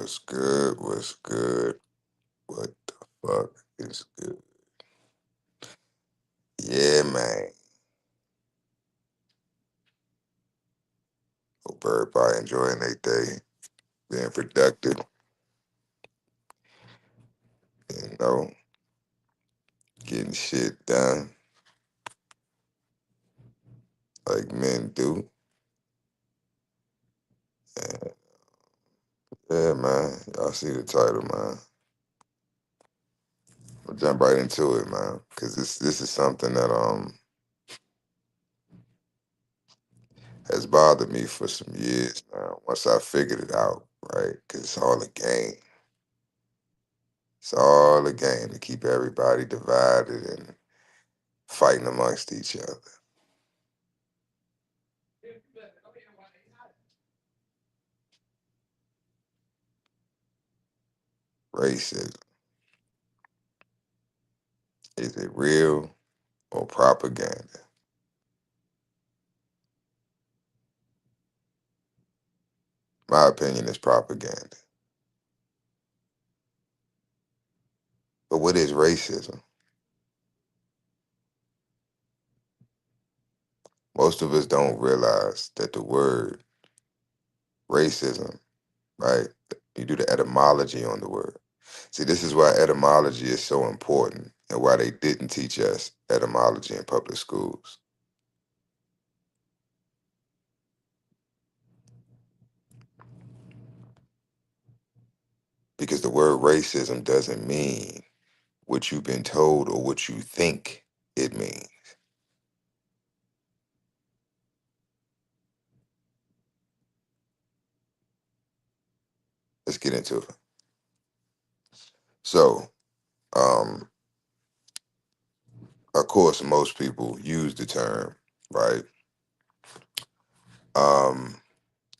What's good? What's good? What the fuck is good? Yeah, man. Hope everybody enjoying their day, being productive, you know, getting shit done like men do. And yeah, man. Y'all see the title, man. I'll jump right into it, man. Cause this is something that has bothered me for some years now. Once I figured it out, right? Cause it's all a game. It's all a game to keep everybody divided and fighting amongst each other. Racism. Is it real or propaganda? My opinion is propaganda. But what is racism? Most of us don't realize that the word racism, right? You do the etymology on the word. See, this is why etymology is so important and why they didn't teach us etymology in public schools. Because the word racism doesn't mean what you've been told or what you think it means. Let's get into it. So, um, of course, most people use the term, right? Um,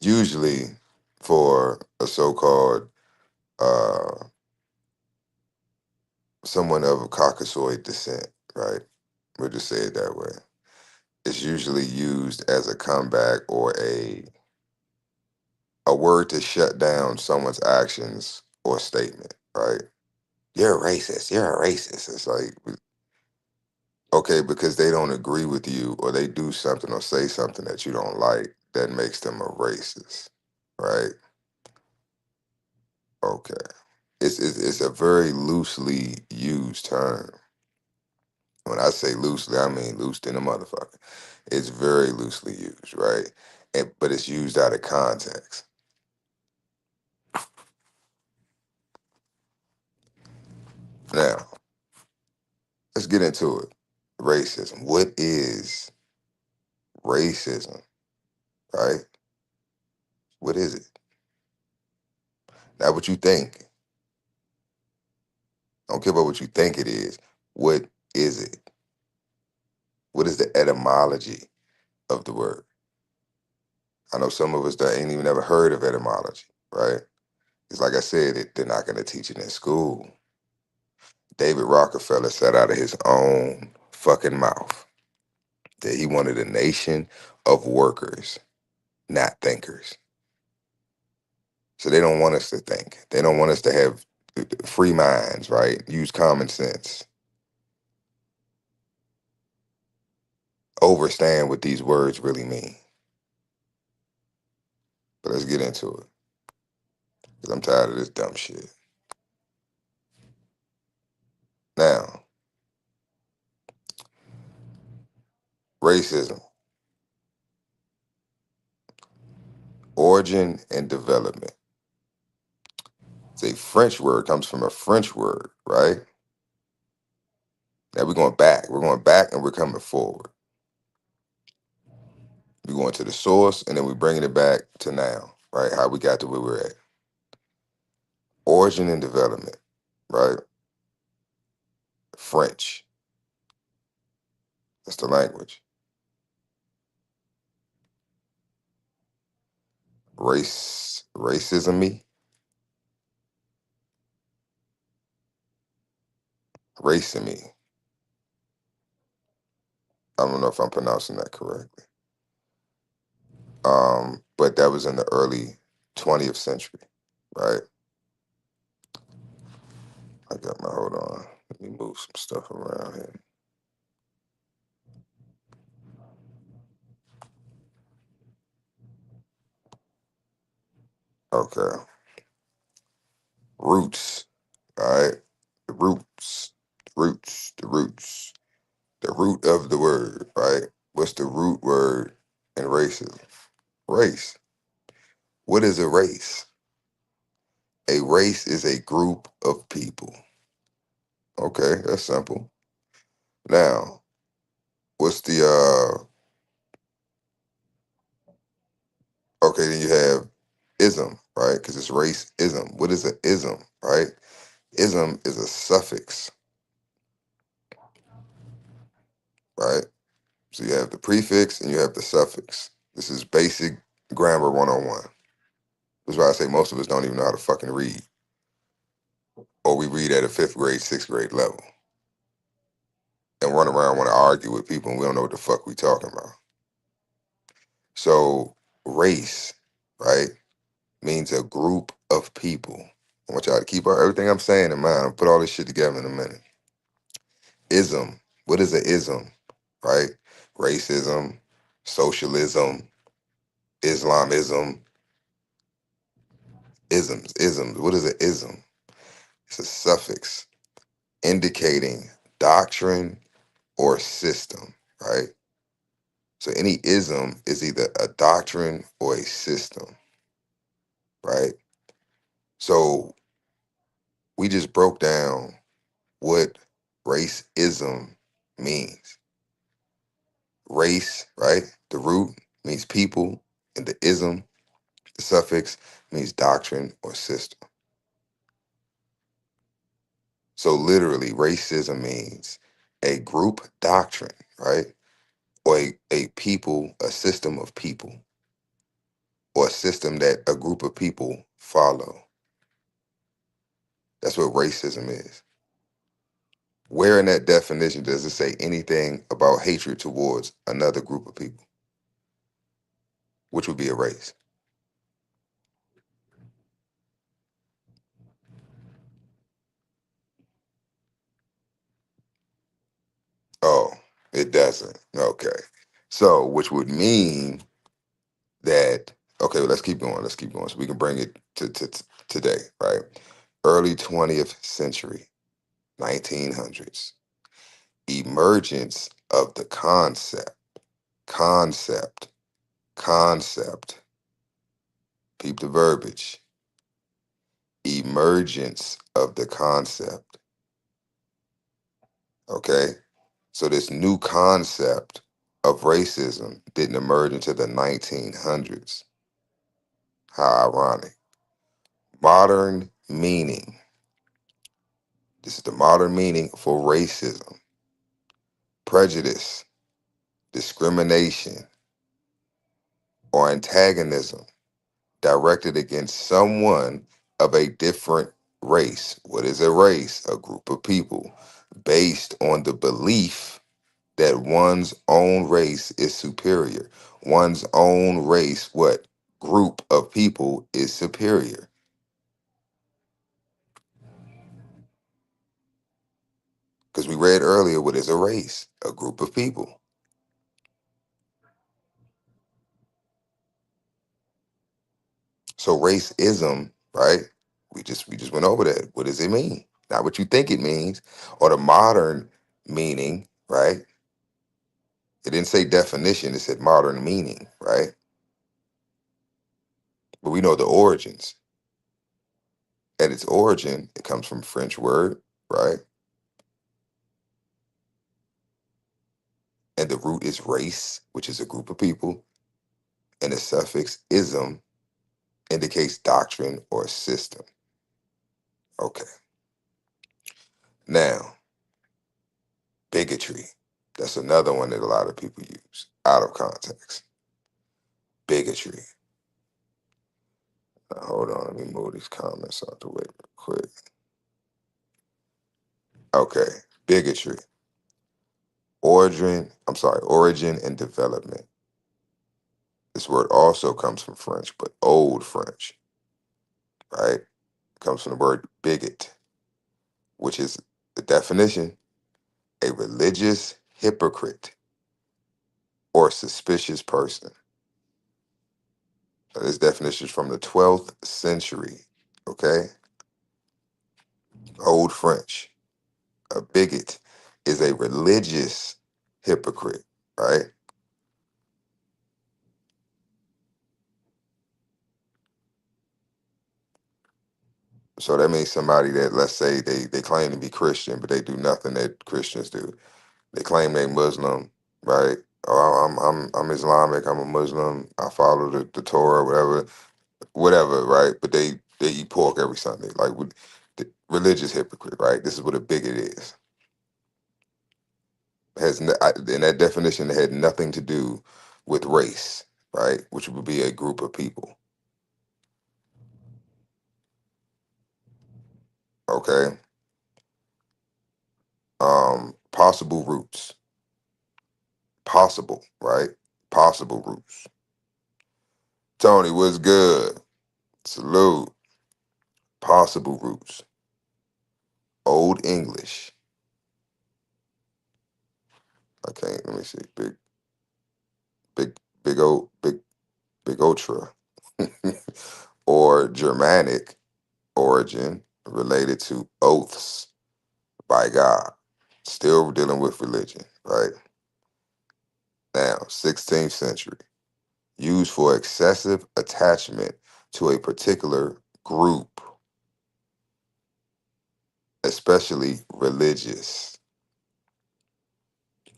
Usually for a so-called uh, someone of a Caucasoid descent, right? We'll just say it that way. It's usually used as a comeback or a word to shut down someone's actions or statement, right? You're a racist. You're a racist. It's like, okay, because they don't agree with you or they do something or say something that you don't like, that makes them a racist, right? Okay. It's a very loosely used term. When I say loosely, I mean loose than a motherfucker. It's very loosely used, right? But it's used out of context. Now, let's get into it. Racism. What is racism, right? What is it? Not what you think. I don't care about what you think it is. What is it? What is the etymology of the word? I know some of us that ain't even ever heard of etymology, right? It's like I said, they're not going to teach it in school. David Rockefeller said out of his own fucking mouth that he wanted a nation of workers, not thinkers. So they don't want us to think. They don't want us to have free minds, right? Use common sense. Understand what these words really mean. But let's get into it. Because I'm tired of this dumb shit. Now, racism, origin and development. It's a French word, comes from a French word, right? Now we're going back. We're going back and we're coming forward. We're going to the source and then we're bringing it back to now, right? How we got to where we're at. Origin and development, right? French. That's the language. Racism, racing. I don't know if I'm pronouncing that correctly. But that was in the early 20th century, right? I got my, hold on. Let me move some stuff around here. Okay. Roots. All right. The roots. The roots. The root of the word, right? What's the root word in racism? Race. What is a race? A race is a group of people. Okay, that's simple. Now, what's the okay, then you have ism, right? Because it's race ism. What is a ism, right? Ism is a suffix, right? So you have the prefix and you have the suffix. This is basic grammar 101. That's why I say most of us don't even know how to fucking read. Or we read at a fifth grade, sixth grade level and run around want to argue with people and we don't know what the fuck we talking about. So race, right, means a group of people. I want y'all to keep everything I'm saying in mind. I'll put all this shit together in a minute. Ism. What is a ism? Right? Racism, socialism, Islamism, isms. What is an ism? It's a suffix indicating doctrine or system, right? So any ism is either a doctrine or a system, right? So we just broke down what racism means. Race, right? The root means people, and the ism, the suffix, means doctrine or system. So literally, racism means a group doctrine, right? Or a people, a system of people, or a system that a group of people follow. That's what racism is. Where in that definition does it say anything about hatred towards another group of people, which would be a race? Oh, it doesn't. Okay. So, which would mean that, okay, well, let's keep going. Let's keep going so we can bring it to today, right? Early 20th century, 1900s, emergence of the concept, concept, peep the verbiage, emergence of the concept, okay? So this new concept of racism didn't emerge until the 1900s. How ironic. Modern meaning. This is the modern meaning for racism. Prejudice, discrimination, or antagonism directed against someone of a different race. What is a race? A group of people based on the belief that one's own race is superior. One's own race, what? Group of people is superior. Because we read earlier, what is a race? A group of people. So racism, right? We just went over that. What does it mean? Not what you think it means, or the modern meaning, right? It didn't say definition, it said modern meaning, right? But we know the origins. At its origin, it comes from French word, right? And the root is race, which is a group of people, and the suffix ism indicates doctrine or system. Okay. Now, bigotry. That's another one that a lot of people use out of context. Bigotry. Now, hold on, let me move these comments out the way real quick. Okay, bigotry. Origin and development. This word also comes from French, but Old French, right? It comes from the word bigot, which is the definition: a religious hypocrite or suspicious person. Now, this definition is from the 12th century. Okay, Old French. A bigot is a religious hypocrite, right? So that means somebody that, let's say, they claim to be Christian, but they do nothing that Christians do. They claim they Muslim, right? Oh, I'm Islamic. I'm a Muslim. I follow the Torah, whatever, right? But they eat pork every Sunday, like with the religious hypocrite, right? This is what a bigot is. In that definition, it had nothing to do with race, right? Which would be a group of people. Okay. Possible roots. Possible, right? Possible roots. Tony, what's good? Salute. Possible roots. Old English. I can't. Let me see. Big, big ultra. Or Germanic origin related to oaths by God. Still dealing with religion, right? Now, 16th century. Used for excessive attachment to a particular group, especially religious,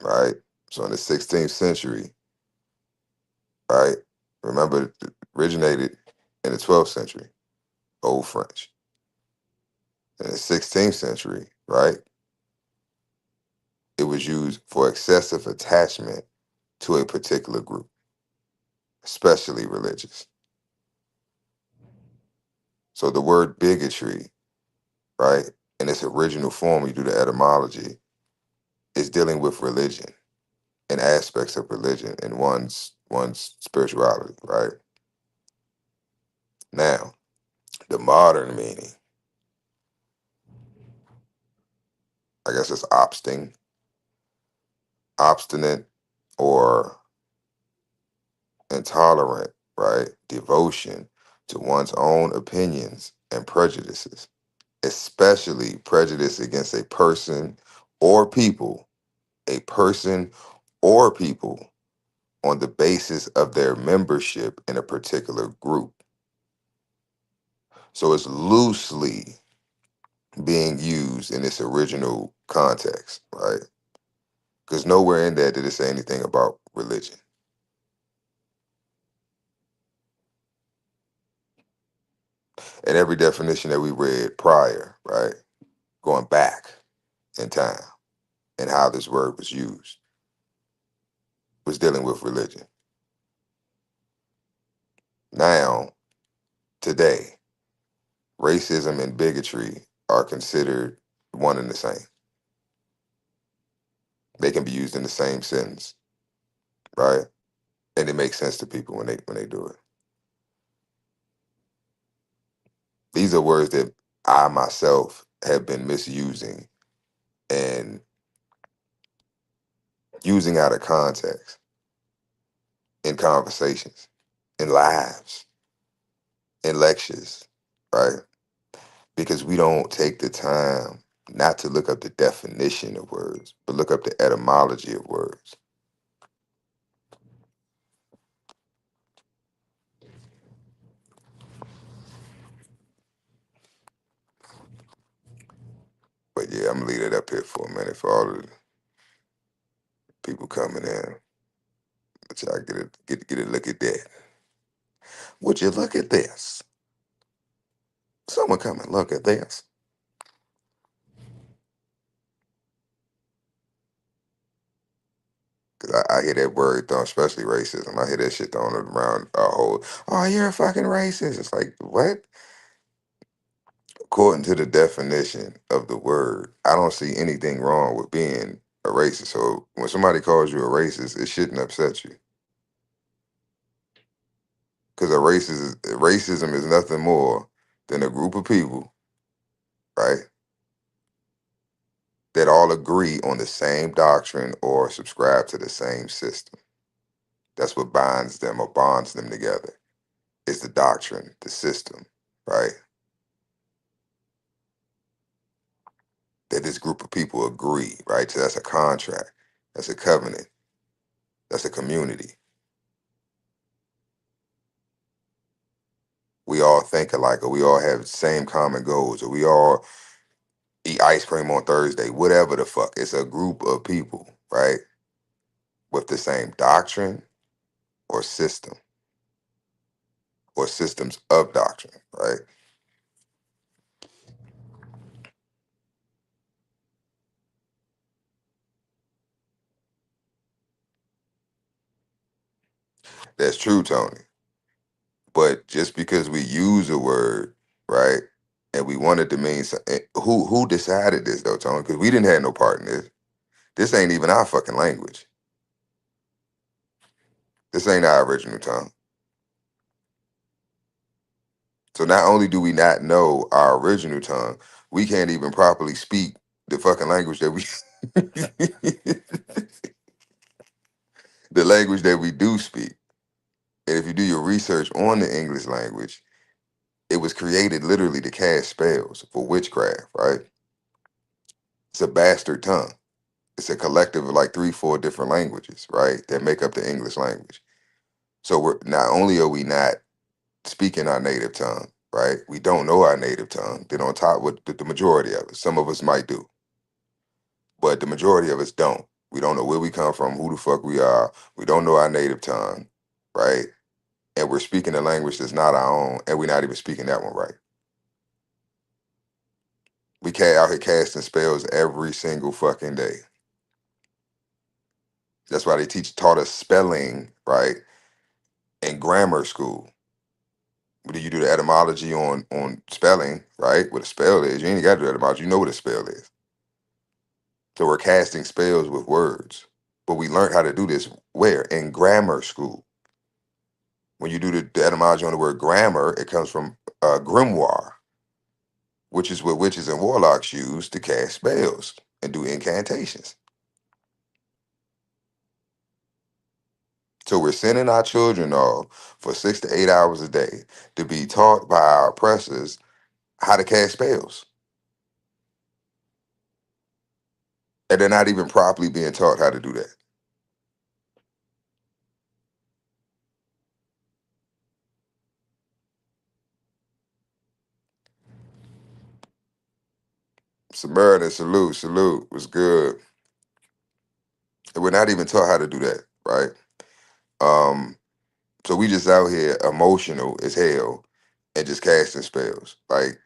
right? So in the 16th century, right? Remember, it originated in the 12th century, Old French. In the 16th century, right? It was used for excessive attachment to a particular group, especially religious. So the word bigotry, right, in its original form, you do the etymology, is dealing with religion and aspects of religion and one's spirituality, right? Now, the modern meaning, I guess it's obstinate, or intolerant, right? Devotion to one's own opinions and prejudices, especially prejudice against or people, a person or people on the basis of their membership in a particular group. So it's loosely being used in its original context, right? Because nowhere in there did it say anything about religion. And every definition that we read prior, right, going back in time and how this word was used, was dealing with religion. Now, today, racism and bigotry are considered one and the same. They can be used in the same sentence, right? And it makes sense to people when they do it. These are words that I myself have been misusing and using out of context in conversations, in lives, in lectures, right? Because we don't take the time not to look up the definition of words, but look up the etymology of words. But yeah, I'm gonna leave it up here for a minute for all the people coming in. But y'all get a look at that. Would you look at this? Someone come and look at this. Cause I hear that word thrown, especially racism. I hear that shit thrown around a whole. Oh, you're a fucking racist. It's like what? According to the definition of the word, I don't see anything wrong with being a racist. So when somebody calls you a racist, it shouldn't upset you. Because racism is nothing more than a group of people, right? that all agree on the same doctrine or subscribe to the same system. That's what binds them or bonds them together. Is the doctrine, the system, right? That this group of people agree, right? So that's a contract, that's a covenant, that's a community. We all think alike, or we all have the same common goals, or we all eat ice cream on Thursday, whatever the fuck. It's a group of people, right? With the same doctrine or system or systems of doctrine, right? That's true, Tony. But just because we use a word, right, and we wanted to mean something, who decided this though, Tony? Because we didn't have no part in this. This ain't even our fucking language. This ain't our original tongue. So not only do we not know our original tongue, we can't even properly speak the fucking language that we the language that we do speak. And if you do your research on the English language, it was created literally to cast spells for witchcraft, right? It's a bastard tongue. It's a collective of like three, four different languages, right? That make up the English language. So we're not only are we not speaking our native tongue, right? We don't know our native tongue. Then on top with the majority of us, some of us might do, but the majority of us don't. We don't know where we come from, who the fuck we are. We don't know our native tongue, right? And we're speaking a language that's not our own, and we're not even speaking that one right. We out here casting spells every single fucking day. That's why they taught us spelling, right, in grammar school. But you do the etymology on spelling, right? What a spell is. You ain't got to do etymology. You know what a spell is. So we're casting spells with words. But we learned how to do this where? In grammar school. When you do the etymology on the word grammar, it comes from grimoire, which is what witches and warlocks use to cast spells and do incantations. So we're sending our children off for 6 to 8 hours a day to be taught by our oppressors how to cast spells. And they're not even properly being taught how to do that. Samaritan, salute, salute was good. And we're not even taught how to do that, right? Um, so we just out here emotional as hell and just casting spells. Like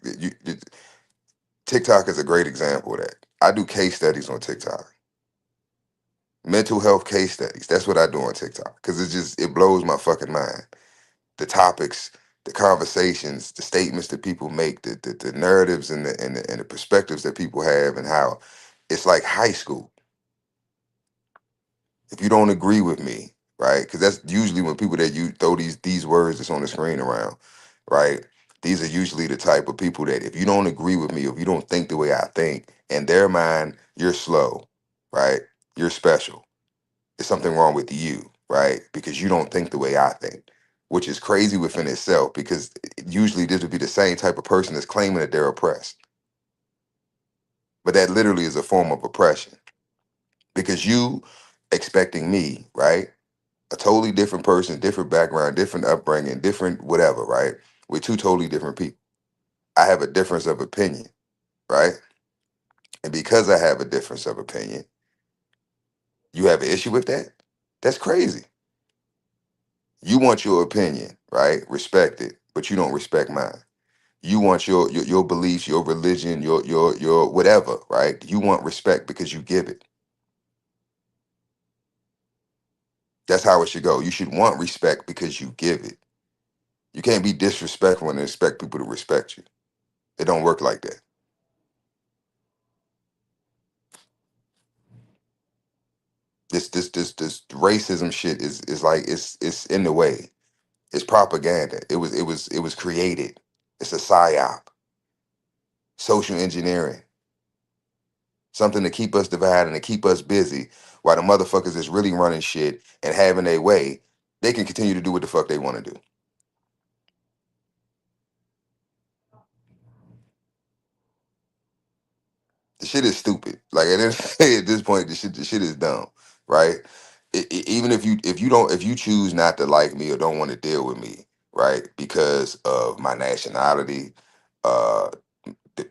TikTok is a great example of that. I do case studies on TikTok. Mental health case studies. That's what I do on TikTok. Because it blows my fucking mind. The topics, the conversations, the statements that people make, the narratives and the perspectives that people have, and how it's like high school. If you don't agree with me, right? Because that's usually when people that you throw these words that's on the screen around, right? These are usually the type of people that if you don't agree with me, if you don't think the way I think, in their mind, you're slow, right? You're special. There's something wrong with you, right? Because you don't think the way I think, which is crazy within itself because usually this would be the same type of person that's claiming that they're oppressed. But that literally is a form of oppression because you expecting me, right? A totally different person, different background, different upbringing, different whatever, right? We're two totally different people. I have a difference of opinion, right? And because I have a difference of opinion, you have an issue with that? That's crazy. You want your opinion, right? Respect it, but you don't respect mine. You want your beliefs, your religion, your whatever, right? You want respect because you give it. That's how it should go. You should want respect because you give it. You can't be disrespectful and expect people to respect you. It don't work like that. This racism shit is like it's in the way. It's propaganda. It was created. It's a psyop. Social engineering. Something to keep us divided and to keep us busy while the motherfuckers is really running shit and having their way, they can continue to do what the fuck they want to do. The shit is stupid. Like at this point, the shit is dumb, right? Even if you choose not to like me or don't want to deal with me, right, because of my nationality, uh,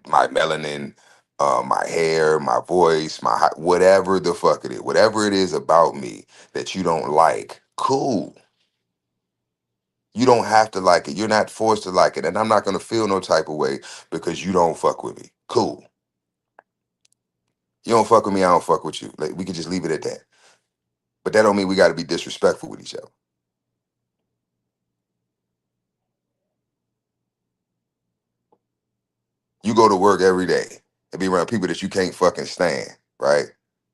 my melanin, my hair, my voice, whatever the fuck it is, whatever it is about me that you don't like, cool. You don't have to like it. You're not forced to like it, and I'm not gonna feel no type of way because you don't fuck with me. Cool. You don't fuck with me, I don't fuck with you. Like we can just leave it at that. But that don't mean we got to be disrespectful with each other. You go to work every day and be around people that you can't fucking stand, right?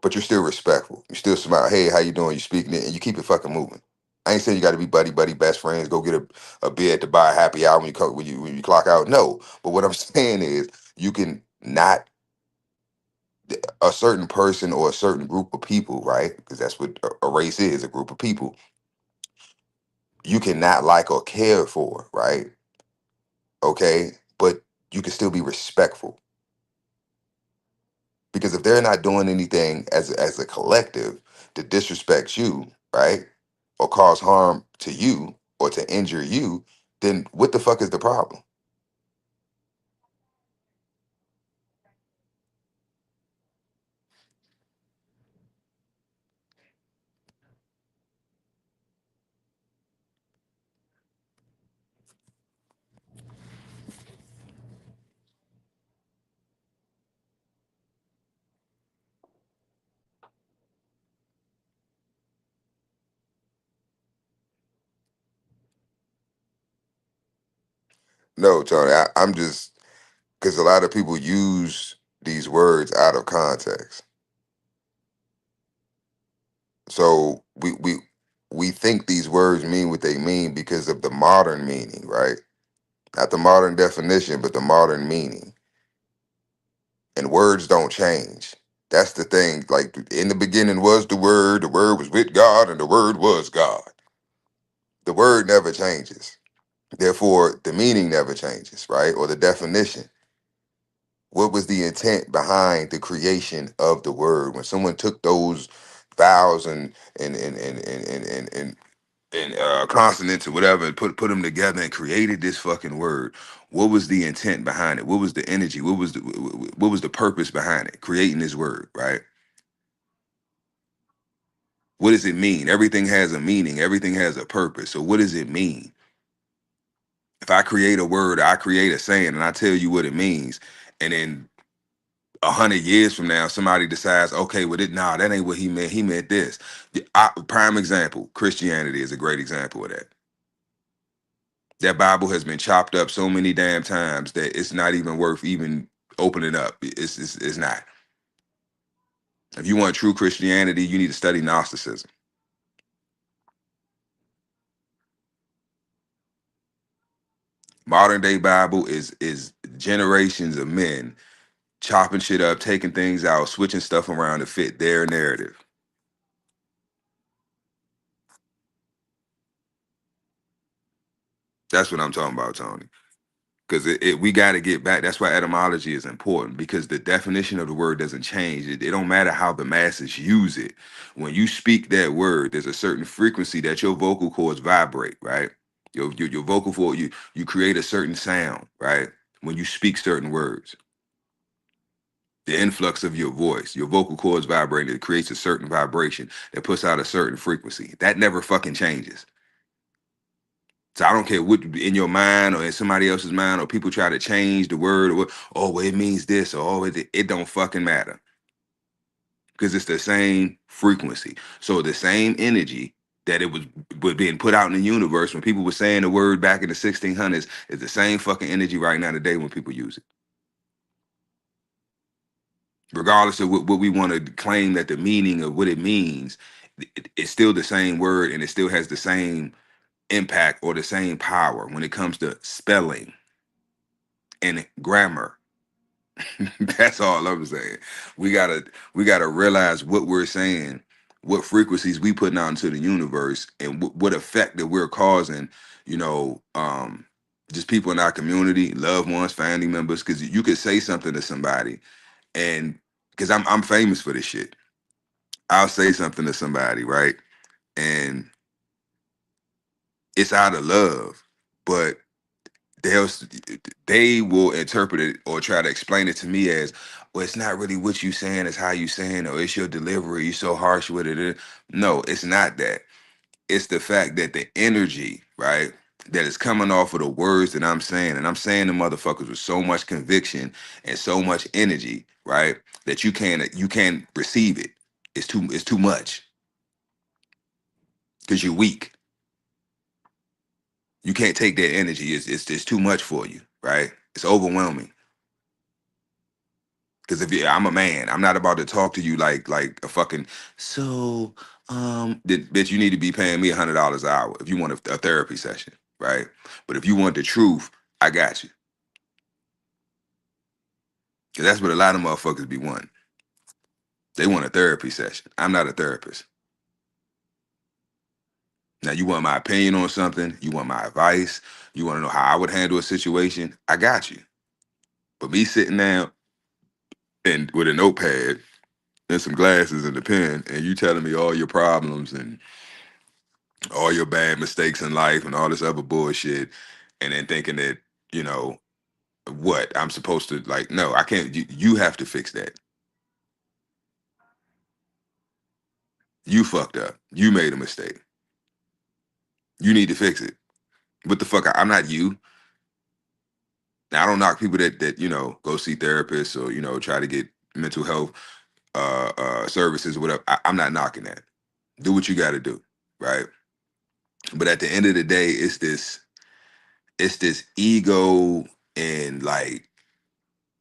But you're still respectful. You still smile. Hey, how you doing? You speaking it, and you keep it fucking moving. I ain't saying you got to be buddy buddy best friends. Go get a beer to buy a happy hour when you clock out. No, but what I'm saying is you can not a certain person or a certain group of people, right? Because that's what a race is, a group of people. You cannot like or care for, right? Okay, but you can still be respectful because if they're not doing anything as a collective to disrespect you, right, or cause harm to you or to injure you, then what the fuck is the problem? No, Tony, I'm just because a lot of people use these words out of context. So we think these words mean what they mean because of the modern meaning, right? Not the modern definition, but the modern meaning. And words don't change. That's the thing. Like in the beginning was the word was with God, and the word was God. The word never changes. Therefore, the meaning never changes, right? Or the definition. What was the intent behind the creation of the word? When someone took those vowels and consonants or whatever and put them together and created this fucking word, what was the intent behind it? What was the energy? What was the purpose behind it? Creating this word, right? What does it mean? Everything has a meaning. Everything has a purpose. So what does it mean? If I create a word, I create a saying, and I tell you what it means, and then 100 years from now, somebody decides, okay, well, nah, that ain't what he meant. He meant this. Prime example: Christianity is a great example of that. That Bible has been chopped up so many damn times that it's not even worth even opening up. It's not. If you want true Christianity, you need to study Gnosticism. Modern day Bible is generations of men chopping shit up, taking things out, switching stuff around to fit their narrative. That's what I'm talking about, Tony. Because we got to get back. That's why etymology is important because the definition of the word doesn't change. It don't matter how the masses use it. When you speak that word, there's a certain frequency that your vocal cords vibrate, right? Your vocal cord, you create a certain sound, right? When you speak certain words, the influx of your vocal cords vibrating, it creates a certain vibration that puts out a certain frequency. That never fucking changes. So I don't care what in your mind or in somebody else's mind or people try to change the word or what, oh, well, it means this or oh, it don't fucking matter because it's the same frequency. So the same energy that it was being put out in the universe when people were saying the word back in the 1600s is the same fucking energy right now today when people use it. Regardless of what we want to claim that the meaning of what it means, it's still the same word and it still has the same impact or the same power when it comes to spelling and grammar. That's all I'm saying. We gotta we gotta realize what we're saying, what frequencies we putting out into the universe, and what effect that we're causing. You know, just people in our community, loved ones, family members. Because you could say something to somebody, and because I'm famous for this shit. I'll say something to somebody, right, and it's out of love, but they'll they will interpret it or try to explain it to me as, well, it's not really what you saying, it's how you saying, or it's your delivery, you're so harsh with it. No, it's not that. It's the fact that the energy, right, that is coming off of the words that I'm saying, and I'm saying the motherfuckers with so much conviction and so much energy, right, that you can't receive it. It's too much because you're weak. You can't take that energy. It's too much for you, right? It's overwhelming. Because if you, I'm a man, I'm not about to talk to you like a fucking. So, bitch, you need to be paying me $100 an hour if you want a therapy session, right? But if you want the truth, I got you. Because that's what a lot of motherfuckers be wanting. They want a therapy session. I'm not a therapist. Now, you want my opinion on something? You want my advice? You want to know how I would handle a situation? I got you. But me sitting down and with a notepad and some glasses and a pen, and you telling me all your problems and all your bad mistakes in life and all this other bullshit, and then thinking that, you know, what I'm supposed to like, no, I can't. You have to fix that. You fucked up. You made a mistake. You need to fix it. What the fuck? I'm not you. Now, I don't knock people that go see therapists or try to get mental health services or whatever. I'm not knocking that. Do what you got to do, right? But at the end of the day, it's this ego and like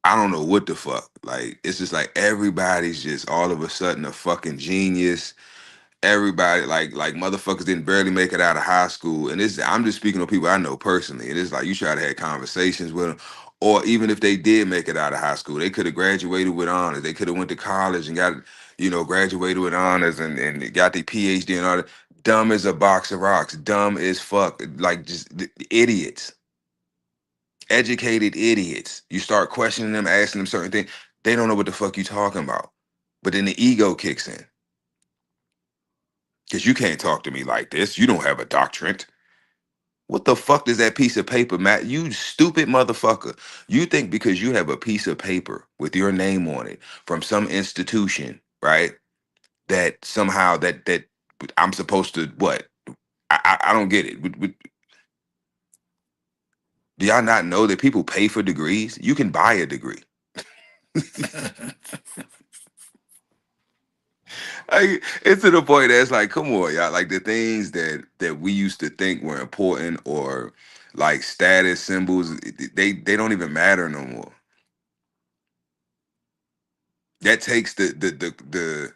I don't know what the fuck. Like it's just like everybody's just all of a sudden a fucking genius. Everybody like motherfuckers didn't barely make it out of high school, and this I'm just speaking of people I know personally. And it's like you try to have conversations with them, or even if they did make it out of high school, they could have graduated with honors. They could have went to college and got graduated with honors and got their PhD and all that. Dumb as a box of rocks. Dumb as fuck. Like just idiots. Educated idiots. You start questioning them, asking them certain things. They don't know what the fuck you talking about. But then the ego kicks in. Because you can't talk to me like this. You don't have a doctorate. What the fuck does that piece of paper, Matt? You stupid motherfucker. You think because you have a piece of paper with your name on it from some institution, right? That somehow that I'm supposed to what? I don't get it. Do y'all not know that people pay for degrees? You can buy a degree. It's to the point that's like, come on, y'all. Like the things that we used to think were important or like status symbols, they don't even matter no more. That takes the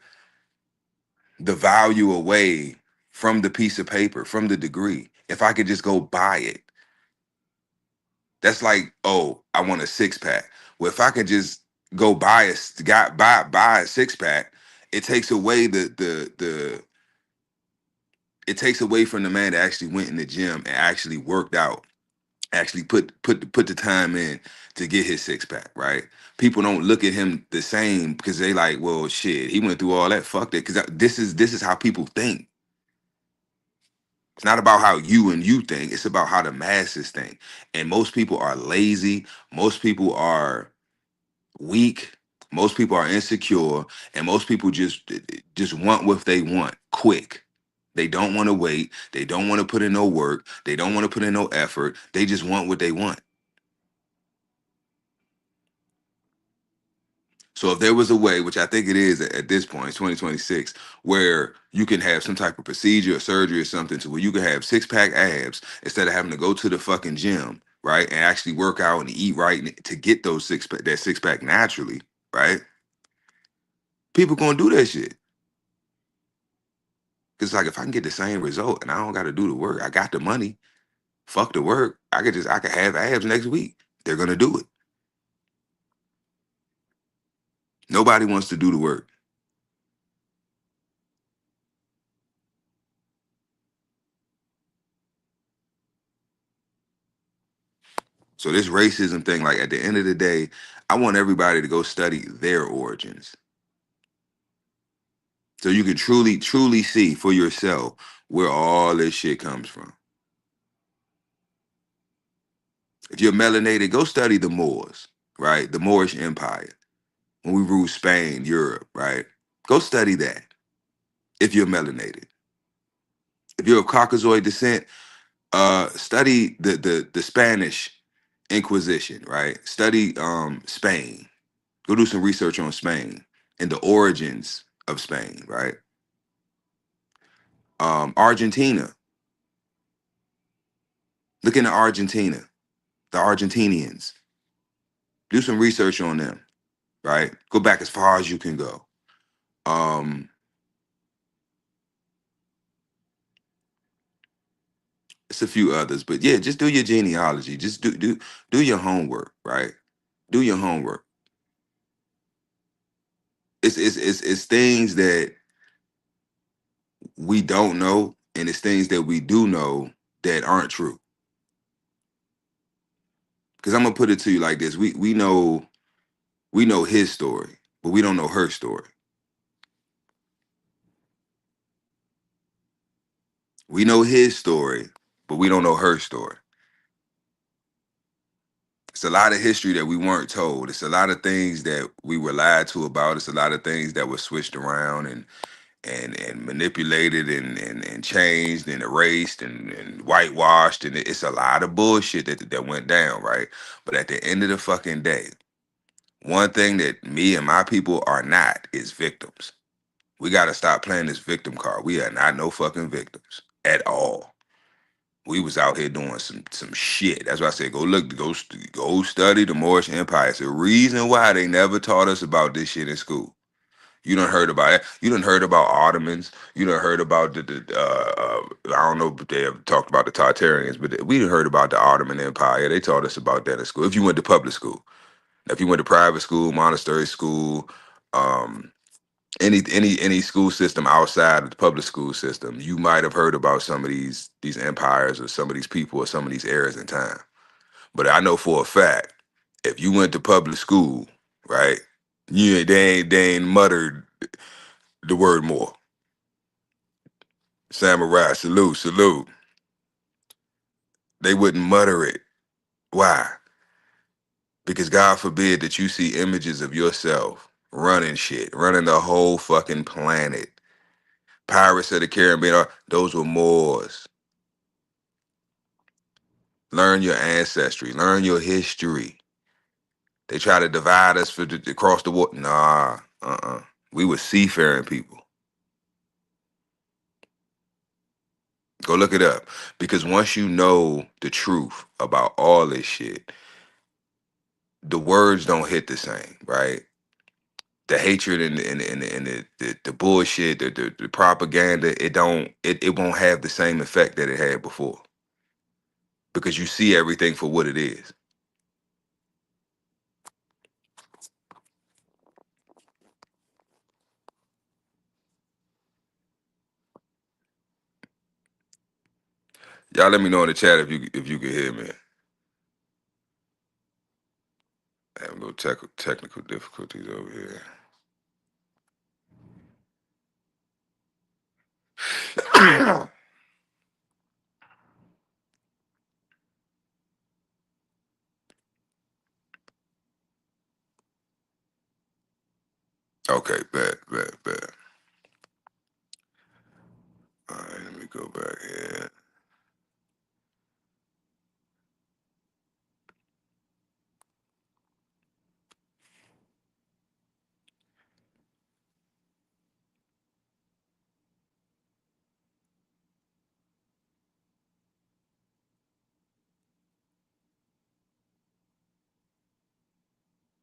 value away from the piece of paper, from the degree. If I could just go buy it, that's like, oh, I want a six pack. Well, if I could just go buy a six pack, it takes away the it takes away from the man that actually went in the gym and actually worked out, actually put the time in to get his six pack, right? People don't look at him the same because they like, well, shit, he went through all that. Fuck that. Because this is how people think. It's not about how you think. It's about how the masses think. And most people are lazy. Most people are weak. Most people are insecure, and most people just want what they want quick. They don't want to wait. They don't want to put in no work. They don't want to put in no effort. They just want what they want. So if there was a way, which I think it is at this point, 2026, where you can have some type of procedure or surgery or something to where you can have six pack abs instead of having to go to the fucking gym, right, and actually work out and eat right to get those six pack naturally, right? People gonna do that shit. Cause like if I can get the same result and I don't got to do the work, I got the money. Fuck the work. I could have abs next week. They're gonna do it. Nobody wants to do the work. So this racism thing, like at the end of the day, I want everybody to go study their origins. So you can truly, truly see for yourself where all this shit comes from. If you're melanated, go study the Moors, right? The Moorish Empire. When we ruled Spain, Europe, right? Go study that if you're melanated. If you're of Caucasoid descent, study the Spanish Inquisition, right? Study Spain. Go do some research on Spain and the origins of Spain, right? Argentina. Look into Argentina, the Argentinians. Do some research on them, right? Go back as far as you can go. Um, it's a few others, but yeah, just do your genealogy. Just do your homework, right? Do your homework. It's things that we don't know, and it's things that we do know that aren't true. Because I'm gonna put it to you like this: we know his story, but we don't know her story. We know his story, but we don't know her story. It's a lot of history that we weren't told. It's a lot of things that we were lied to about. It's a lot of things that were switched around and manipulated and changed and erased and whitewashed. And it's a lot of bullshit that went down, right? But at the end of the fucking day, one thing that me and my people are not is victims. We got to stop playing this victim card. We are not no fucking victims at all. We was out here doing some shit. That's why I said go study the Moorish Empire. It's the reason why they never taught us about this shit in school. You done heard about it. You done heard about Ottomans. You done heard about I don't know if they ever talked about the Tartarians, but we done heard about the Ottoman Empire. They taught us about that in school. If you went to public school, if you went to private school, monastery school, um, any school system outside of the public school system, you might have heard about some of these empires or some of these people or some of these eras in time. But I know for a fact, if you went to public school, right, they ain't muttered the word more. Samurai, salute, salute. They wouldn't mutter it. Why? Because God forbid that you see images of yourself running shit, running the whole fucking planet. Pirates of the Caribbean, those were Moors. Learn your ancestry. Learn your history. They try to divide us to cross the water. Nah, we were seafaring people. Go look it up. Because once you know the truth about all this shit, the words don't hit the same, right? The hatred and the bullshit, the propaganda, it won't have the same effect that it had before. Because you see everything for what it is. Y'all let me know in the chat if you can hear me. Having a little technical difficulties over here. Okay, bet. All right, let me go back here.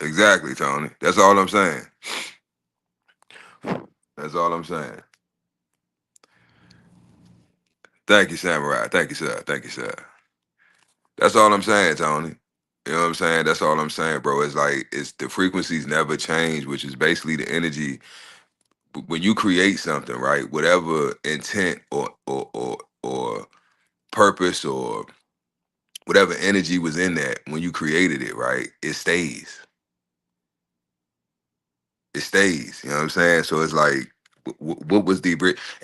Exactly, Tony. That's all I'm saying. That's all I'm saying. Thank you, Samurai. Thank you, sir. Thank you, sir. That's all I'm saying, Tony. You know what I'm saying? That's all I'm saying, bro. It's like it's the frequencies never change, which is basically the energy when you create something, right? Whatever intent or purpose or whatever energy was in that when you created it, right? It stays. It stays. You know what I'm saying? So it's like, what was the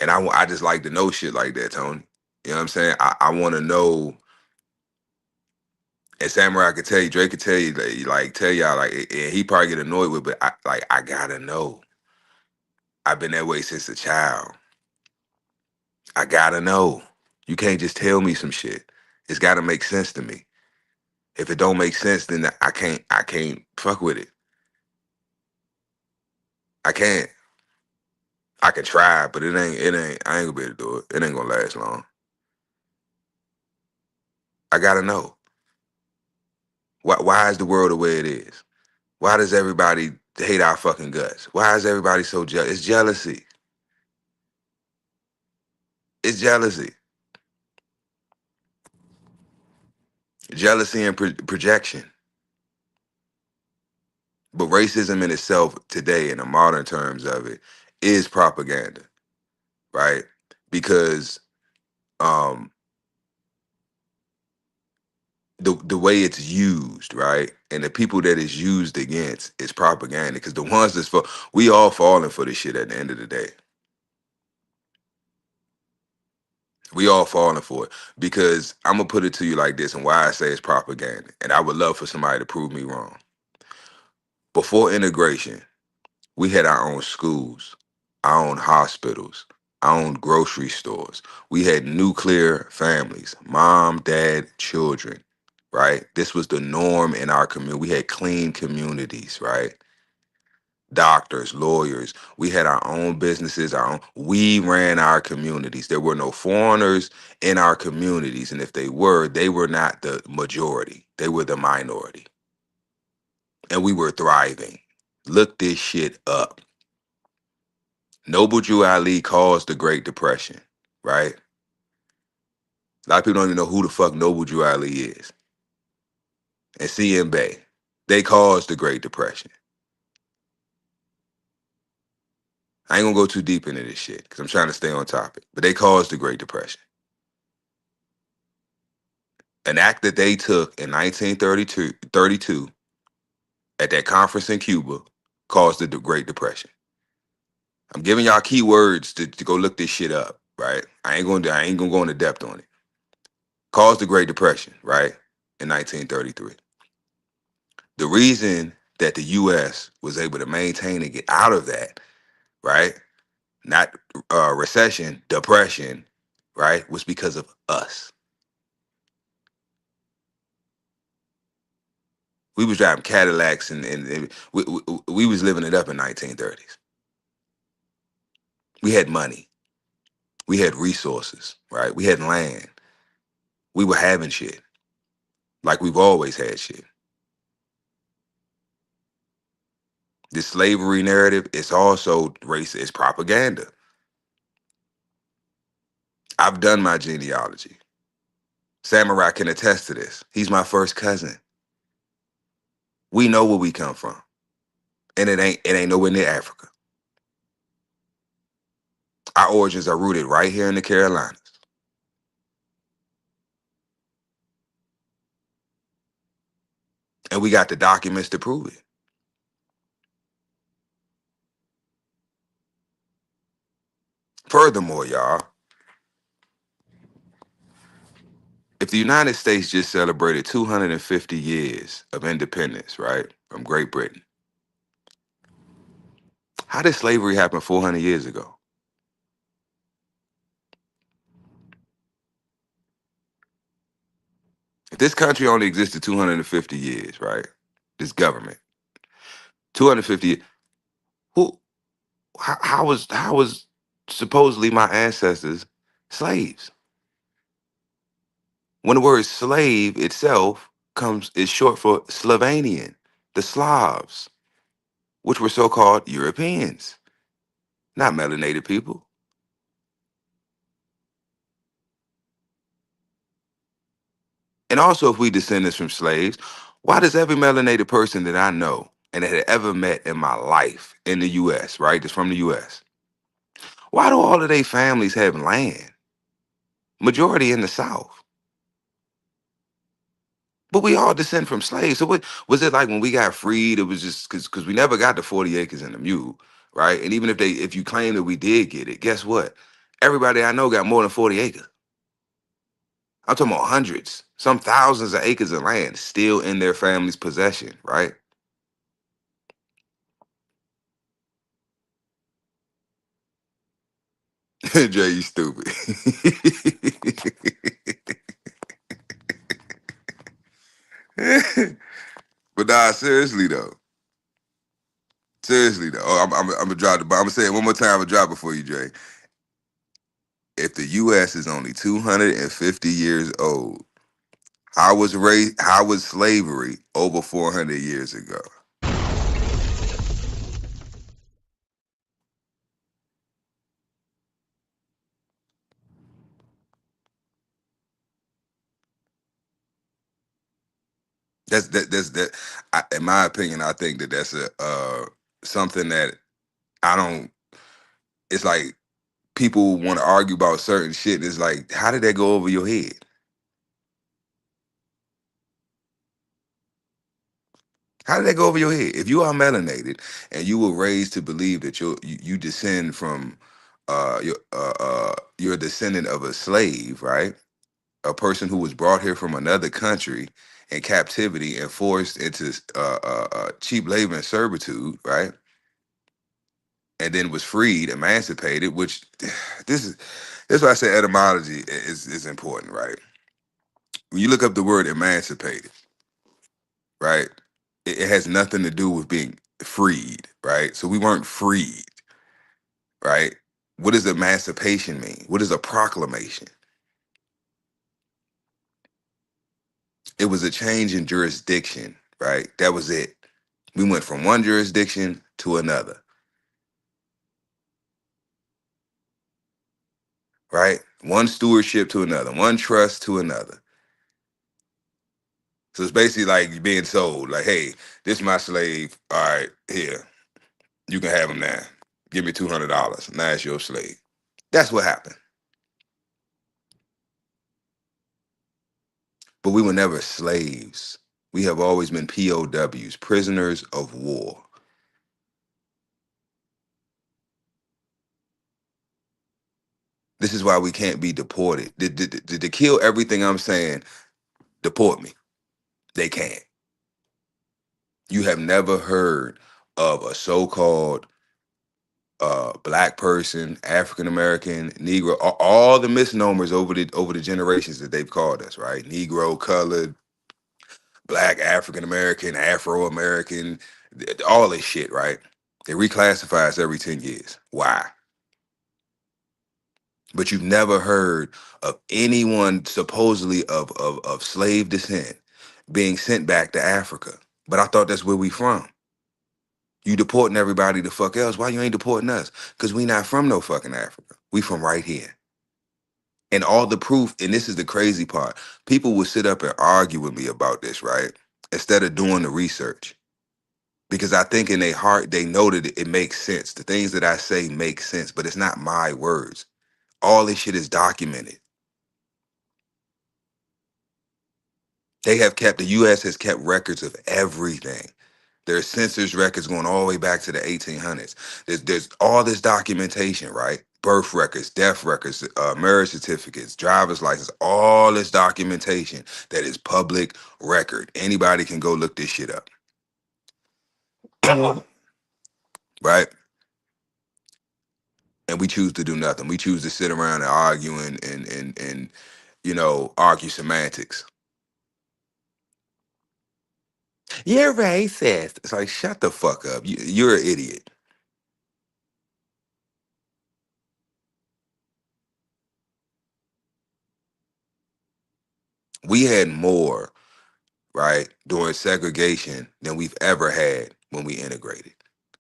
and I just like to know shit like that, Tony. You know what I'm saying? I want to know. And Samurai could tell you, Drake could tell you, like tell y'all, like, and he probably get annoyed with, but I gotta know. I've been that way since a child. I gotta know. You can't just tell me some shit. It's gotta make sense to me. If it don't make sense, then I can't fuck with it. I can't. I can try, but I ain't gonna be able to do it. It ain't gonna last long. I gotta know. Why is the world the way it is? Why does everybody hate our fucking guts? Why is everybody so jealous? It's jealousy. It's jealousy. Jealousy and projection. But racism in itself today, in the modern terms of it, is propaganda, right? Because um the way it's used, right? And the people that it's used against is propaganda. Because the ones that's for we all falling for this shit at the end of the day. We all falling for it. Because I'm gonna put it to you like this, and why I say it's propaganda. And I would love for somebody to prove me wrong. Before integration, we had our own schools, our own hospitals, our own grocery stores. We had nuclear families, mom, dad, children, right? This was the norm in our community. We had clean communities, right? Doctors, lawyers. We had our own businesses, our own. We ran our communities. There were no foreigners in our communities. And if they were not the majority. They were the minority. And we were thriving. Look this shit up. Noble Drew Ali caused the Great Depression, right? A lot of people don't even know who the fuck Noble Drew Ali is. And CM Bay, they caused the Great Depression. I ain't gonna go too deep into this shit because I'm trying to stay on topic. But they caused the Great Depression. An act that they took in 1932 at that conference in Cuba caused the Great Depression. I'm giving y'all keywords to go look this shit up, right? I ain't gonna go into depth on it. Caused the Great Depression, right? In 1933. The reason that the U.S. was able to maintain and get out of that, right? Not recession, depression, right? Was because of us. We was driving Cadillacs and we was living it up in 1930s. We had money. We had resources, right? We had land. We were having shit like we've always had shit. This slavery narrative is also racist. It's propaganda. I've done my genealogy. Samurai can attest to this. He's my first cousin. We know where we come from. And it ain't nowhere near Africa. Our origins are rooted right here in the Carolinas. And we got the documents to prove it. Furthermore, y'all, if the United States just celebrated 250 years of independence, right, from Great Britain, how did slavery happen 400 years ago? If this country only existed 250 years, right, this government, 250, who, how was supposedly my ancestors slaves? When the word slave itself is short for Slovenian, the Slavs, which were so-called Europeans, not melanated people. And also, if we descendants from slaves, Why does every melanated person that I know and that had ever met in my life in the US, right, that's from the US, why do all of their families have land? Majority in the South. But we all descend from slaves. So what was it like when we got freed? It was just because we never got the 40 acres and the mule, right? And even if you claim that we did get it, guess what? Everybody I know got more than 40 acres. I'm talking about hundreds, some thousands of acres of land still in their family's possession, right? Jay, you stupid. But nah, seriously though. Seriously though. Oh, I'm gonna drop the bomb. I'm gonna say it one more time. I'm gonna drop it for you, Jay. If the US is only 250 years old, how was slavery over 400 years ago? That in my opinion, I think that that's a something that I don't it's like people want to argue about certain shit. And it's like, how did that go over your head? How did that go over your head? If you are melanated and you were raised to believe that you descend from you're a descendant of a slave, right? A person who was brought here from another country in captivity and forced into cheap labor and servitude, right? And then was freed, emancipated. Which this is why I say etymology is important, right? When you look up the word emancipated, right, it has nothing to do with being freed, right? So we weren't freed, right? What does emancipation mean? What is a proclamation? It was a change in jurisdiction, right? That was it. We went from one jurisdiction to another, right? One stewardship to another, one trust to another. So it's basically like you being sold, like, hey, this is my slave. All right, here, you can have him now. Give me $200. Now it's your slave. That's what happened. But we were never slaves. We have always been POWs, prisoners of war. This is why we can't be deported. To kill everything I'm saying, deport me. They can't. You have never heard of a so-called black person, African American, Negro, all the misnomers over the generations that they've called us, right? Negro, colored, black, African American, Afro American, all this shit, right? They reclassify us every 10 years. Why? But you've never heard of anyone supposedly of slave descent being sent back to Africa. But I thought that's where we from. You deporting everybody the fuck else. Why you ain't deporting us? Because we not from no fucking Africa. We from right here. And all the proof, and this is the crazy part, people will sit up and argue with me about this, right? Instead of doing the research. Because I think in their heart, they know that it makes sense. The things that I say make sense, but it's not my words. All this shit is documented. The US has kept records of everything. There's census records going all the way back to the 1800s. There's all this documentation, right? Birth records, death records, marriage certificates, driver's license, all this documentation that is public record. Anybody can go look this shit up, right? And we choose to do nothing. We choose to sit around and argue and argue semantics. You're racist. It's like, shut the fuck up. You're an idiot. We had more, right, during segregation than we've ever had when we integrated.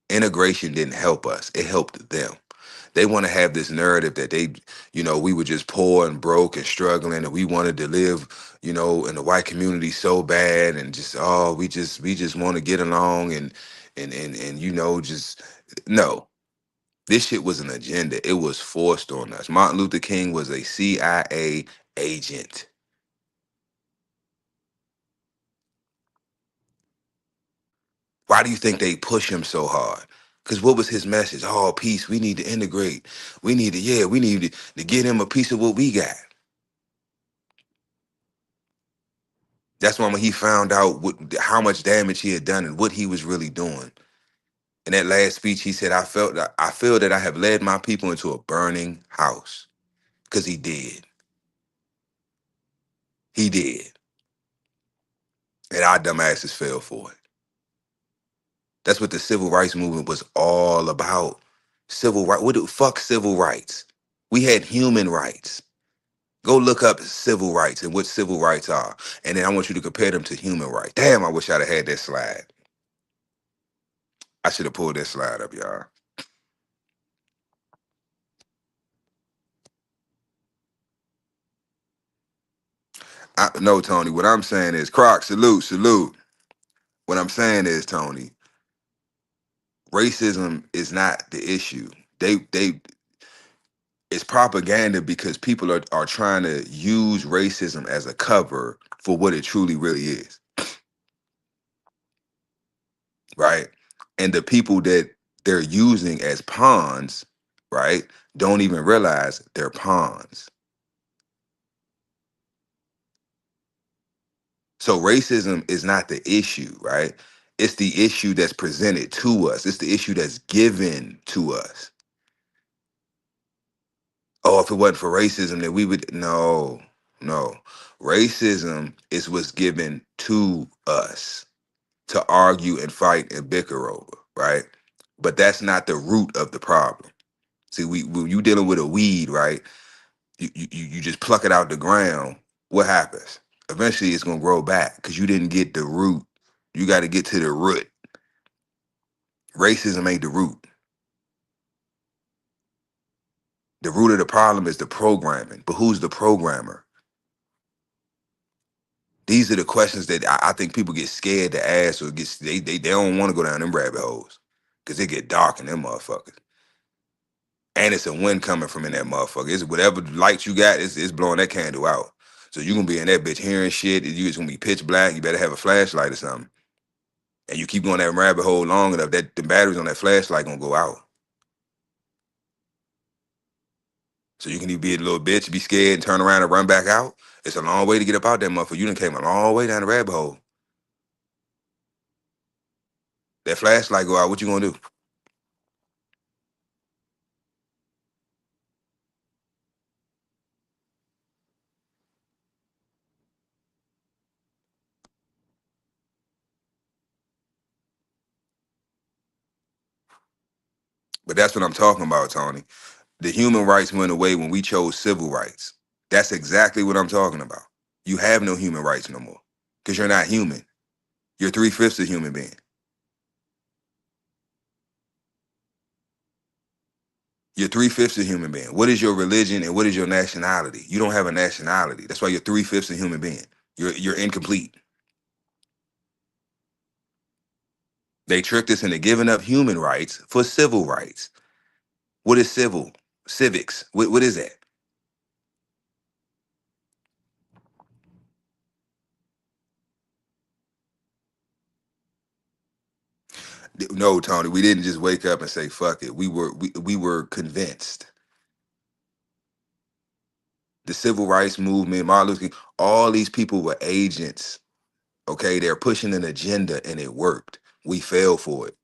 Integration didn't help us, it helped them. They want to have this narrative that they, we were just poor and broke and struggling, and we wanted to live, in the white community so bad, and just we just want to get along, and just no. This shit was an agenda. It was forced on us. Martin Luther King was a CIA agent. Why do you think they push him so hard? Because what was his message? Oh, peace. We need to integrate. We need to get him a piece of what we got. That's why when he found out how much damage he had done and what he was really doing. In that last speech, he said, I feel that I have led my people into a burning house. Because he did. He did. And our dumbasses fell for it. That's what the civil rights movement was all about. Civil right. What the fuck civil rights? We had human rights. Go look up civil rights and what civil rights are. And then I want you to compare them to human rights. Damn, I wish I'd have had that slide. I should have pulled that slide up, y'all. No, Tony. What I'm saying is, Croc, salute, salute. What I'm saying is, Tony, racism is not the issue. They it's propaganda because people are trying to use racism as a cover for what it truly really is, right? And the people that they're using as pawns, right, don't even realize they're pawns. So racism is not the issue, right? It's the issue that's presented to us. It's the issue that's given to us. Oh, if it wasn't for racism, then we would no. Racism is what's given to us to argue and fight and bicker over, right? But that's not the root of the problem. See, when you dealing with a weed, right? You just pluck it out the ground. What happens? Eventually, it's gonna grow back because you didn't get the root. You got to get to the root. Racism ain't the root. The root of the problem is the programming. But who's the programmer? These are the questions that I think people get scared to ask, or they don't want to go down them rabbit holes because they get dark in them motherfuckers. And it's a wind coming from in that motherfucker. It's whatever light you got, it's blowing that candle out. So you gonna be in that bitch hearing shit. It's gonna be pitch black. You better have a flashlight or something. And you keep going that rabbit hole long enough, that the batteries on that flashlight gonna go out. So you can either be a little bitch, be scared, and turn around and run back out. It's a long way to get up out that motherfucker. You done came a long way down the rabbit hole. That flashlight go out, what you gonna do? But that's what I'm talking about, Tony. The human rights went away when we chose civil rights. That's exactly what I'm talking about. You have no human rights no more because you're not human. You're three-fifths a human being. You're three-fifths a human being. What is your religion and what is your nationality? You don't have a nationality. That's why you're three-fifths a human being. You're incomplete. They tricked us into giving up human rights for civil rights. What is civil? Civics. What is that? No, Tony, we didn't just wake up and say fuck it. We were convinced. The civil rights movement, Martin Luther King, all these people were agents. Okay, they're pushing an agenda and it worked. We fell for it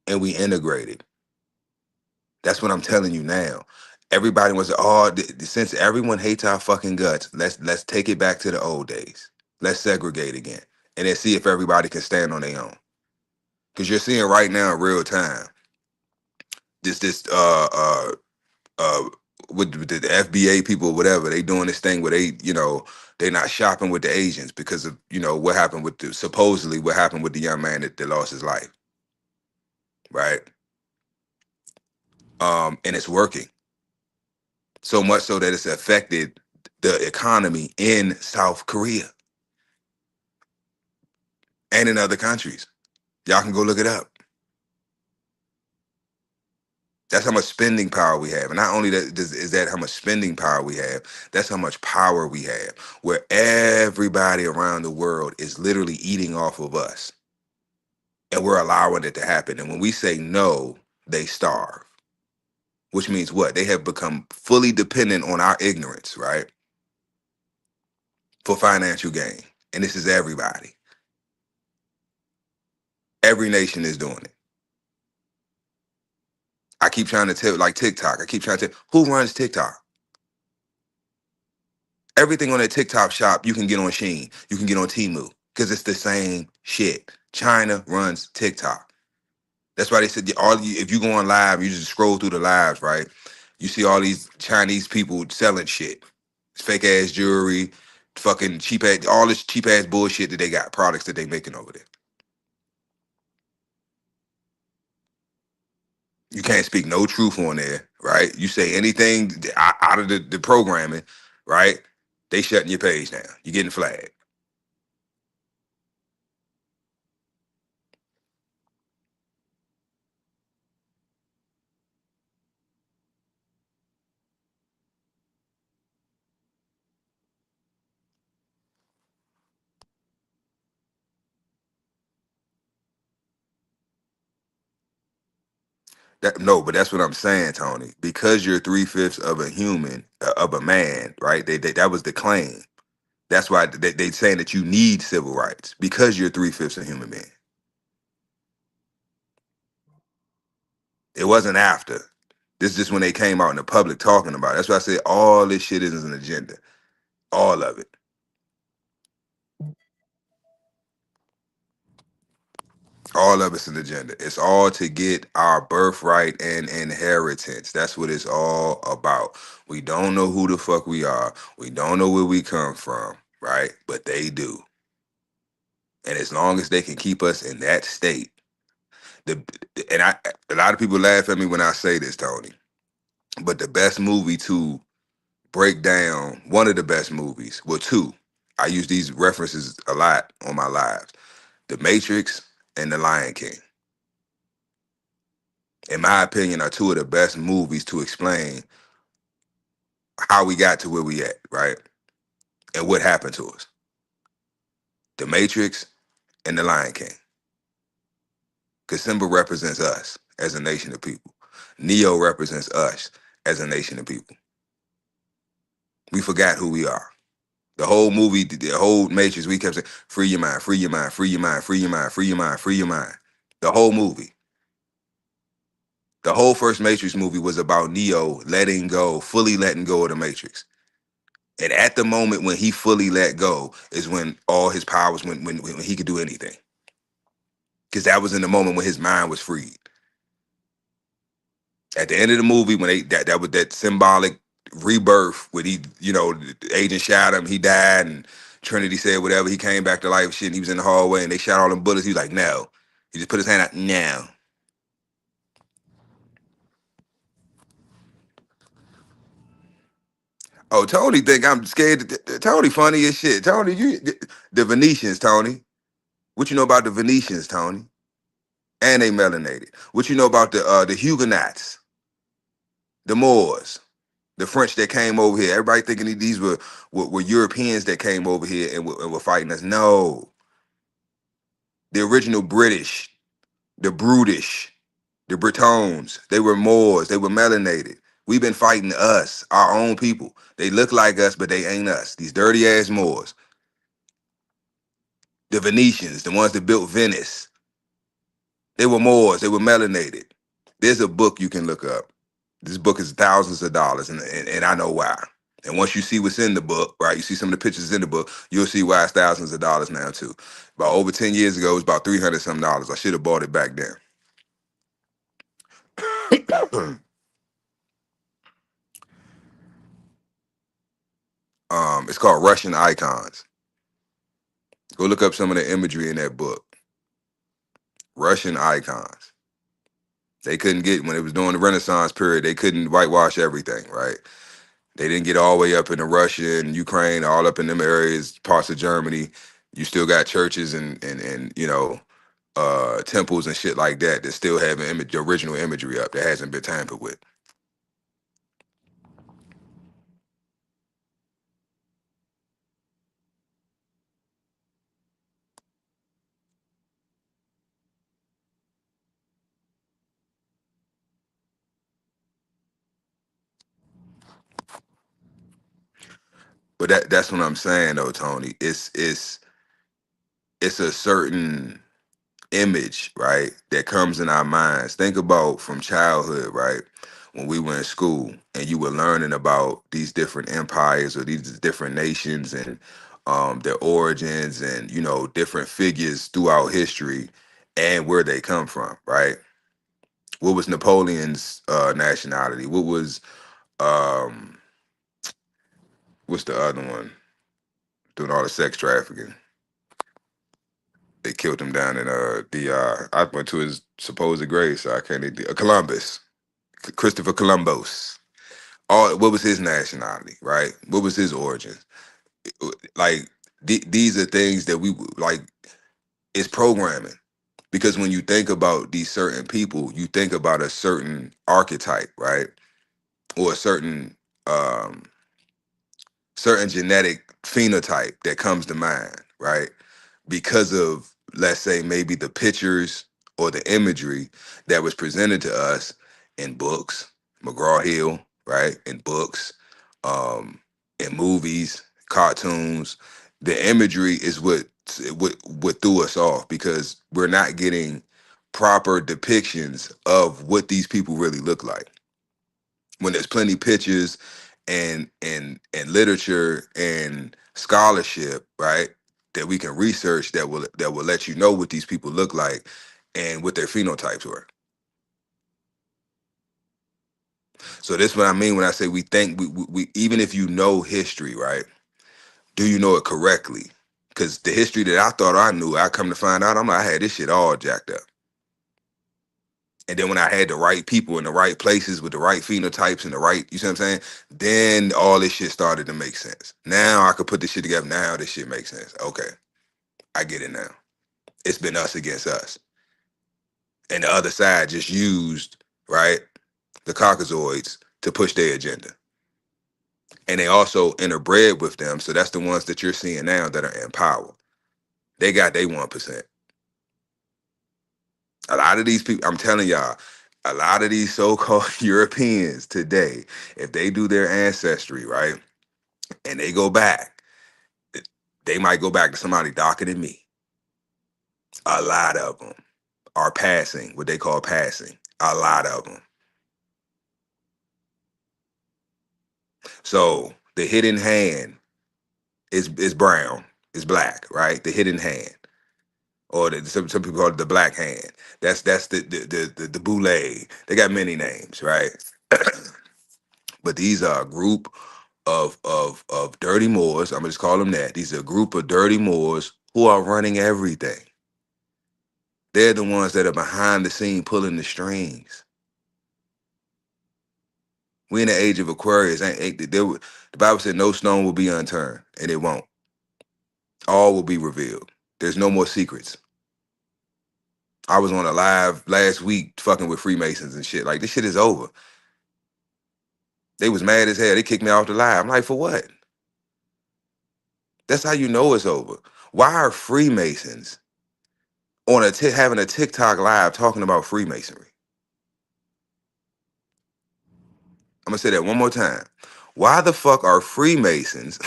and we integrated. That's what I'm telling you now. Everybody was since everyone hates our fucking guts, let's take it back to the old days. Let's segregate again and then see if everybody can stand on their own. Because you're seeing right now in real time this with the FBA people or whatever, they doing this thing where they're not shopping with the Asians because of what happened with supposedly what happened with the young man that lost his life, right? And it's working so much so that it's affected the economy in South Korea and in other countries. Y'all can go look it up. That's how much spending power we have. And not only is that how much spending power we have, that's how much power we have, where everybody around the world is literally eating off of us. And we're allowing it to happen. And when we say no, they starve, which means what? They have become fully dependent on our ignorance, right? For financial gain. And this is everybody. Every nation is doing it. I keep trying to tell, like TikTok, I keep trying to tell, who runs TikTok? Everything on that TikTok shop you can get on Shein, you can get on Temu, because it's the same shit. China runs TikTok. That's why they said if you go on live, you just scroll through the lives, right? You see all these Chinese people selling shit, fake ass jewelry, fucking cheap ass, all this cheap ass bullshit that they got, products that they making over there. You can't speak no truth on there, right? You say anything out of the programming, right? They shutting your page down. You're getting flagged. No, but that's what I'm saying, Tony. Because you're 3/5 of a human, of a man, right? That was the claim. That's why they saying that you need civil rights because you're 3/5 a human being. It wasn't after. This is just when they came out in the public talking about it. That's why I said all this shit is an agenda. All of it. All of it's an agenda. It's all to get our birthright and inheritance. That's what it's all about. We don't know who the fuck we are. We don't know where we come from, right? But they do. And as long as they can keep us in that state, the and I a lot of people laugh at me when I say this, Tony. But the best movie to break down, one of the best movies, well, two. I use these references a lot on my lives. The Matrix and The Lion King, in my opinion, are two of the best movies to explain how we got to where we at, right? And what happened to us. The Matrix and The Lion King. Because Simba represents us as a nation of people. Neo represents us as a nation of people. We forgot who we are. The whole movie, the whole Matrix, we kept saying, free your mind, free your mind, free your mind, free your mind, free your mind, free your mind. The whole movie. The whole first Matrix movie was about Neo letting go, fully letting go of the Matrix. And at the moment when he fully let go is when all his powers, when he could do anything. Because that was in the moment when his mind was freed. At the end of the movie, when that was that symbolic rebirth, when he, the agent shot him, he died, and Trinity said whatever, he came back to life, shit, and he was in the hallway, and they shot all them bullets. He was like, no. He just put his hand out, no. Oh, Tony think I'm scared. Tony funny as shit. Tony, the Venetians, Tony. What you know about the Venetians, Tony? And they melanated. What you know about the Huguenots, the Moors, the French that came over here? Everybody thinking these were Europeans that came over here and were fighting us. No, the original British, the Brutish, the Bretons. They were Moors. They were melanated. We've been fighting us, our own people. They look like us, but they ain't us. These dirty ass Moors. The Venetians, the ones that built Venice. They were Moors. They were melanated. There's a book you can look up. This book is thousands of dollars, and I know why. And once you see what's in the book, right, you see some of the pictures in the book, you'll see why it's thousands of dollars now too. About over 10 years ago, it was about 300 some dollars. I should have bought it back then. It's called Russian Icons. Go look up some of the imagery in that book. Russian Icons. They couldn't get, when it was during the Renaissance period, they couldn't whitewash everything, right? They didn't get all the way up into Russia and Ukraine, all up in them areas, parts of Germany. You still got churches and temples and shit like that that still have the original imagery up that hasn't been tampered with. But that's what I'm saying though, Tony. It's a certain image, right, that comes in our minds. Think about from childhood, right? When we were in school and you were learning about these different empires or these different nations and their origins and different figures throughout history and where they come from, right? What was Napoleon's nationality? Um what's the other one doing all the sex trafficking? They killed him down in the I went to his supposed grave, so I can't even Columbus. Christopher Columbus. All what was his nationality, right? What was his origin? Like these are things that we like. It's programming because when you think about these certain people, you think about a certain archetype, right, or a um, certain genetic phenotype that comes to mind, right? Because of, let's say, maybe the pictures or the imagery that was presented to us in books, McGraw Hill, right? In books, um, in movies, cartoons. The imagery is what threw us off because we're not getting proper depictions of what these people really look like when there's plenty pictures and literature and scholarship, right, that we can research that will let you know what these people look like and what their phenotypes were. So this what I mean when I say we think we even if you know history, right? Do you know it correctly? Because the history that I thought I knew, I come to find out I had this shit all jacked up. And then when I had the right people in the right places with the right phenotypes and the right, you see what I'm saying? Then all this shit started to make sense. Now I could put this shit together. Now this shit makes sense. Okay, I get it now. It's been us against us. And the other side just used, right, the Caucasoids to push their agenda. And they also interbred with them. So that's the ones that you're seeing now that are in power. They got their 1%. A lot of these people, I'm telling y'all, a lot of these so-called Europeans today, if they do their ancestry, right, and they go back, they might go back to somebody darker than me. A lot of them are passing, what they call passing. A lot of them. So the hidden hand is brown, is black, right? The hidden hand, or some people call it the black hand. That's the boule. They got many names, right? But these are a group of dirty Moors. I'm gonna just call them that. These are a group of dirty Moors who are running everything. They're the ones that are behind the scene pulling the strings. We in the age of Aquarius. The Bible said no stone will be unturned, and it won't. All will be revealed. There's no more secrets. I was on a live last week fucking with Freemasons and shit. Like this shit is over. They was mad as hell. They kicked me off the live. I'm like, for what? That's how you know it's over. Why are Freemasons on having a TikTok live talking about Freemasonry? I'm gonna say that one more time. Why the fuck are Freemasons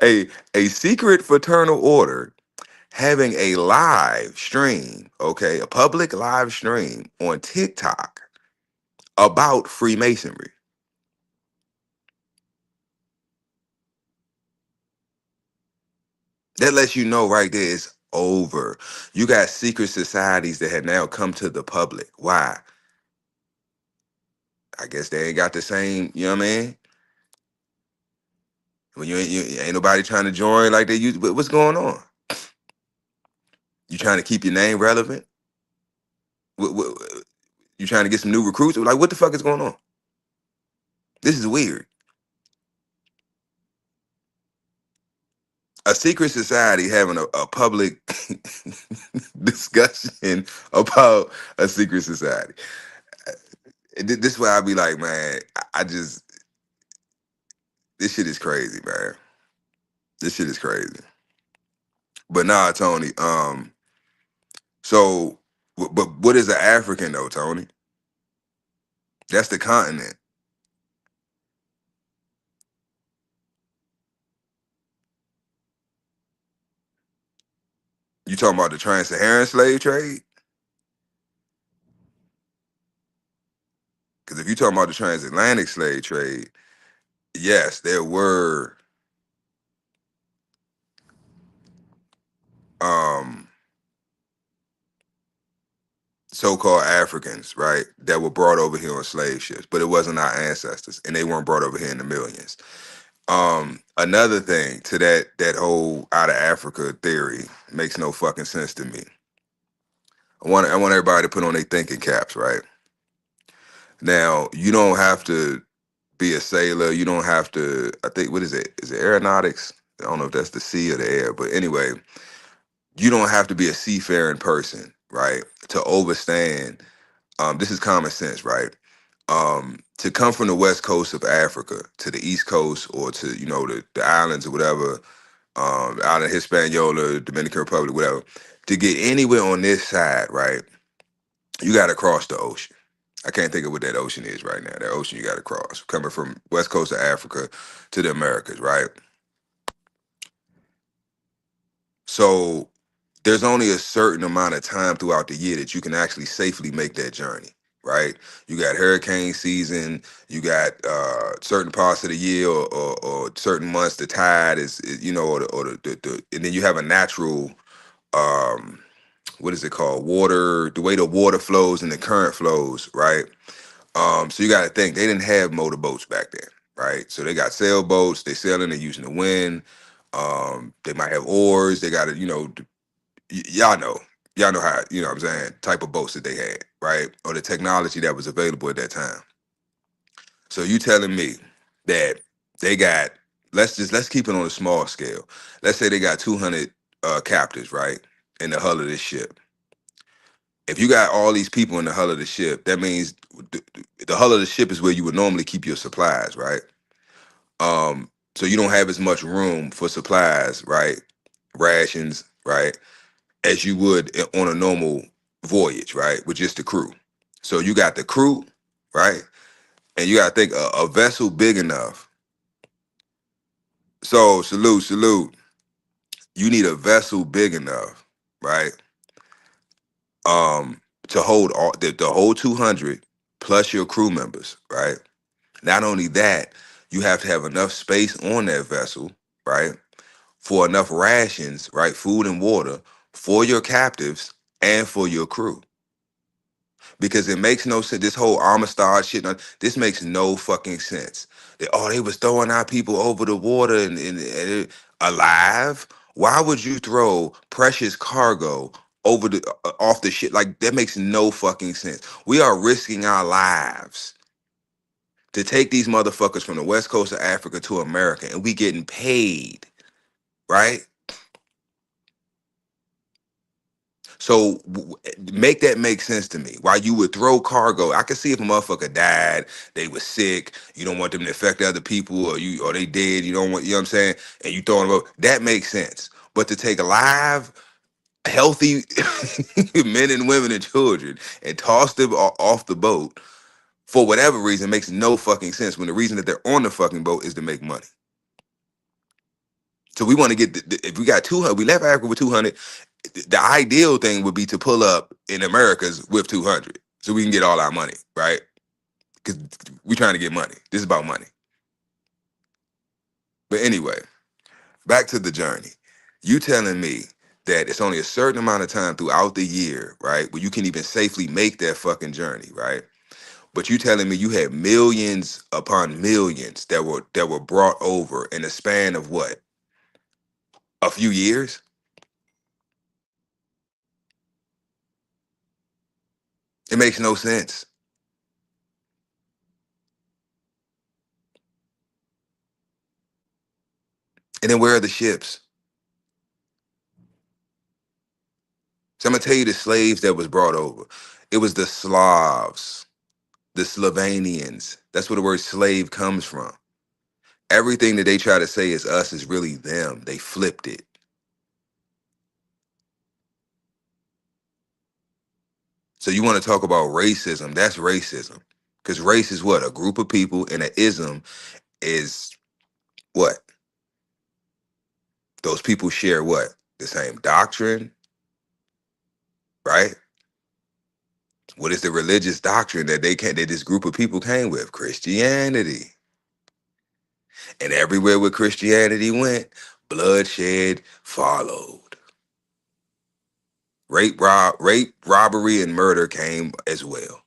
a secret fraternal order having a live stream, okay, a public live stream on TikTok about Freemasonry? That lets you know right there it's over. You got secret societies that have now come to the public. Why? I guess they ain't got the same, you know what I mean? When you ain't nobody trying to join like they used, but what's going on? You trying to keep your name relevant? What, you trying to get some new recruits? Like, what the fuck is going on? This is weird. A secret society having a public discussion about a secret society. This is why I be like, man, I just this shit is crazy, man. This shit is crazy. But nah, Tony. So, but what is an African though, Tony? That's the continent. You talking about the trans-Saharan slave trade? Because if you talking about the transatlantic slave trade, yes, there were um so-called Africans, right, that were brought over here on slave ships, but it wasn't our ancestors, and they weren't brought over here in the millions. Another thing to that whole out of Africa theory makes no fucking sense to me. I want everybody to put on their thinking caps, right? Now, you don't have to be a sailor. You don't have to. I think what is it? Is it aeronautics? I don't know if that's the sea or the air, but anyway, you don't have to be a seafaring person, right, to overstand. This is common sense, right? To come from the west coast of Africa to the east coast or to the islands or whatever, out in Hispaniola, Dominican Republic, whatever, to get anywhere on this side, right? You got to cross the ocean. I can't think of what that ocean is right now. That ocean you got to cross, coming from west coast of Africa to the Americas, right? So there's only a certain amount of time throughout the year that you can actually safely make that journey, right? You got hurricane season, you got certain parts of the year or certain months the tide or and then you have a natural um what is it called, water, the way the water flows and the current flows, right? So you got to think they didn't have motorboats back then, right? So they got sailboats, they sailing, they're using the wind. They might have oars, they got to y'all know. Y'all know how, what I'm saying, type of boats that they had, right? Or the technology that was available at that time. So you telling me that they got, let's keep it on a small scale. Let's say they got 200 captives, right? In the hull of this ship. If you got all these people in the hull of the ship, that means the hull of the ship is where you would normally keep your supplies, right? So you don't have as much room for supplies, right? Rations, right? As you would on a normal voyage, right? With just the crew. So you got the crew, right? And you got to think a vessel big enough. So salute. You need a vessel big enough, right? To hold all the whole 200 plus your crew members, right? Not only that, you have to have enough space on that vessel, right? For enough rations, right? Food and water for your captives and for your crew. Because it makes no sense. This whole Amistad shit, this makes no fucking sense. They was throwing our people over the water and alive. Why would you throw precious cargo over the off the shit? Like that makes no fucking sense. We are risking our lives to take these motherfuckers from the west coast of Africa to America, and we getting paid, right? So make that make sense to me. Why you would throw cargo? I could see if a motherfucker died, they were sick, you don't want them to affect other people, or they dead, you don't want, you know what I'm saying? And you throwing them up, that makes sense. But to take alive, healthy men and women and children and toss them off the boat for whatever reason makes no fucking sense when the reason that they're on the fucking boat is to make money. So we want to get if we got 200, we left Africa with 200. The ideal thing would be to pull up in Americas with 200, so we can get all our money, right? Because we trying to get money. This is about money. But anyway, back to the journey. You telling me that it's only a certain amount of time throughout the year, right, where you can even safely make that fucking journey, right? But you telling me you had millions upon millions that were brought over in a span of what? A few years? It makes no sense. And then where are the ships? So I'm gonna tell you the slaves that was brought over. It was the Slavs, the Slovenians. That's where the word slave comes from. Everything that they try to say is us is really them. They flipped it. So you want to talk about racism? That's racism. Because race is what? A group of people, and an ism is what? Those people share what? The same doctrine, right? What is the religious doctrine that that this group of people came with? Christianity. And everywhere where Christianity went, bloodshed followed. Rape, robbery, and murder came as well.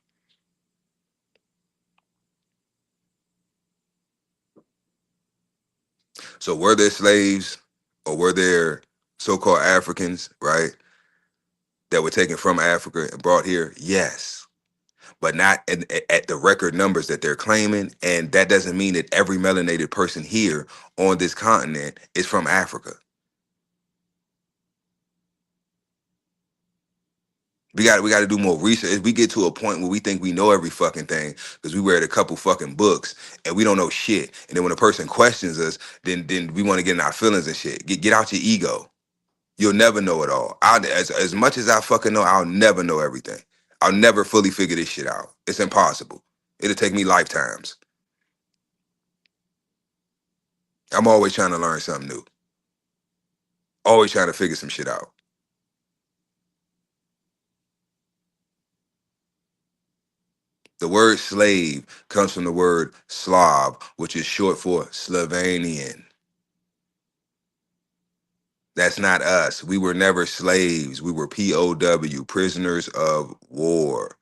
So were there slaves or were there so-called Africans, right, that were taken from Africa and brought here? Yes. But not at the record numbers that they're claiming. And that doesn't mean that every melanated person here on this continent is from Africa. We got to do more research. If we get to a point where we think we know every fucking thing because we read a couple fucking books and we don't know shit, and then when a person questions us, then we want to get in our feelings and shit. Get out your ego. You'll never know it all. As much as I fucking know, I'll never know everything. I'll never fully figure this shit out. It's impossible. It'll take me lifetimes. I'm always trying to learn something new. Always trying to figure some shit out. The word slave comes from the word Slav, which is short for Slovenian. That's not us. We were never slaves. We were POW, prisoners of war.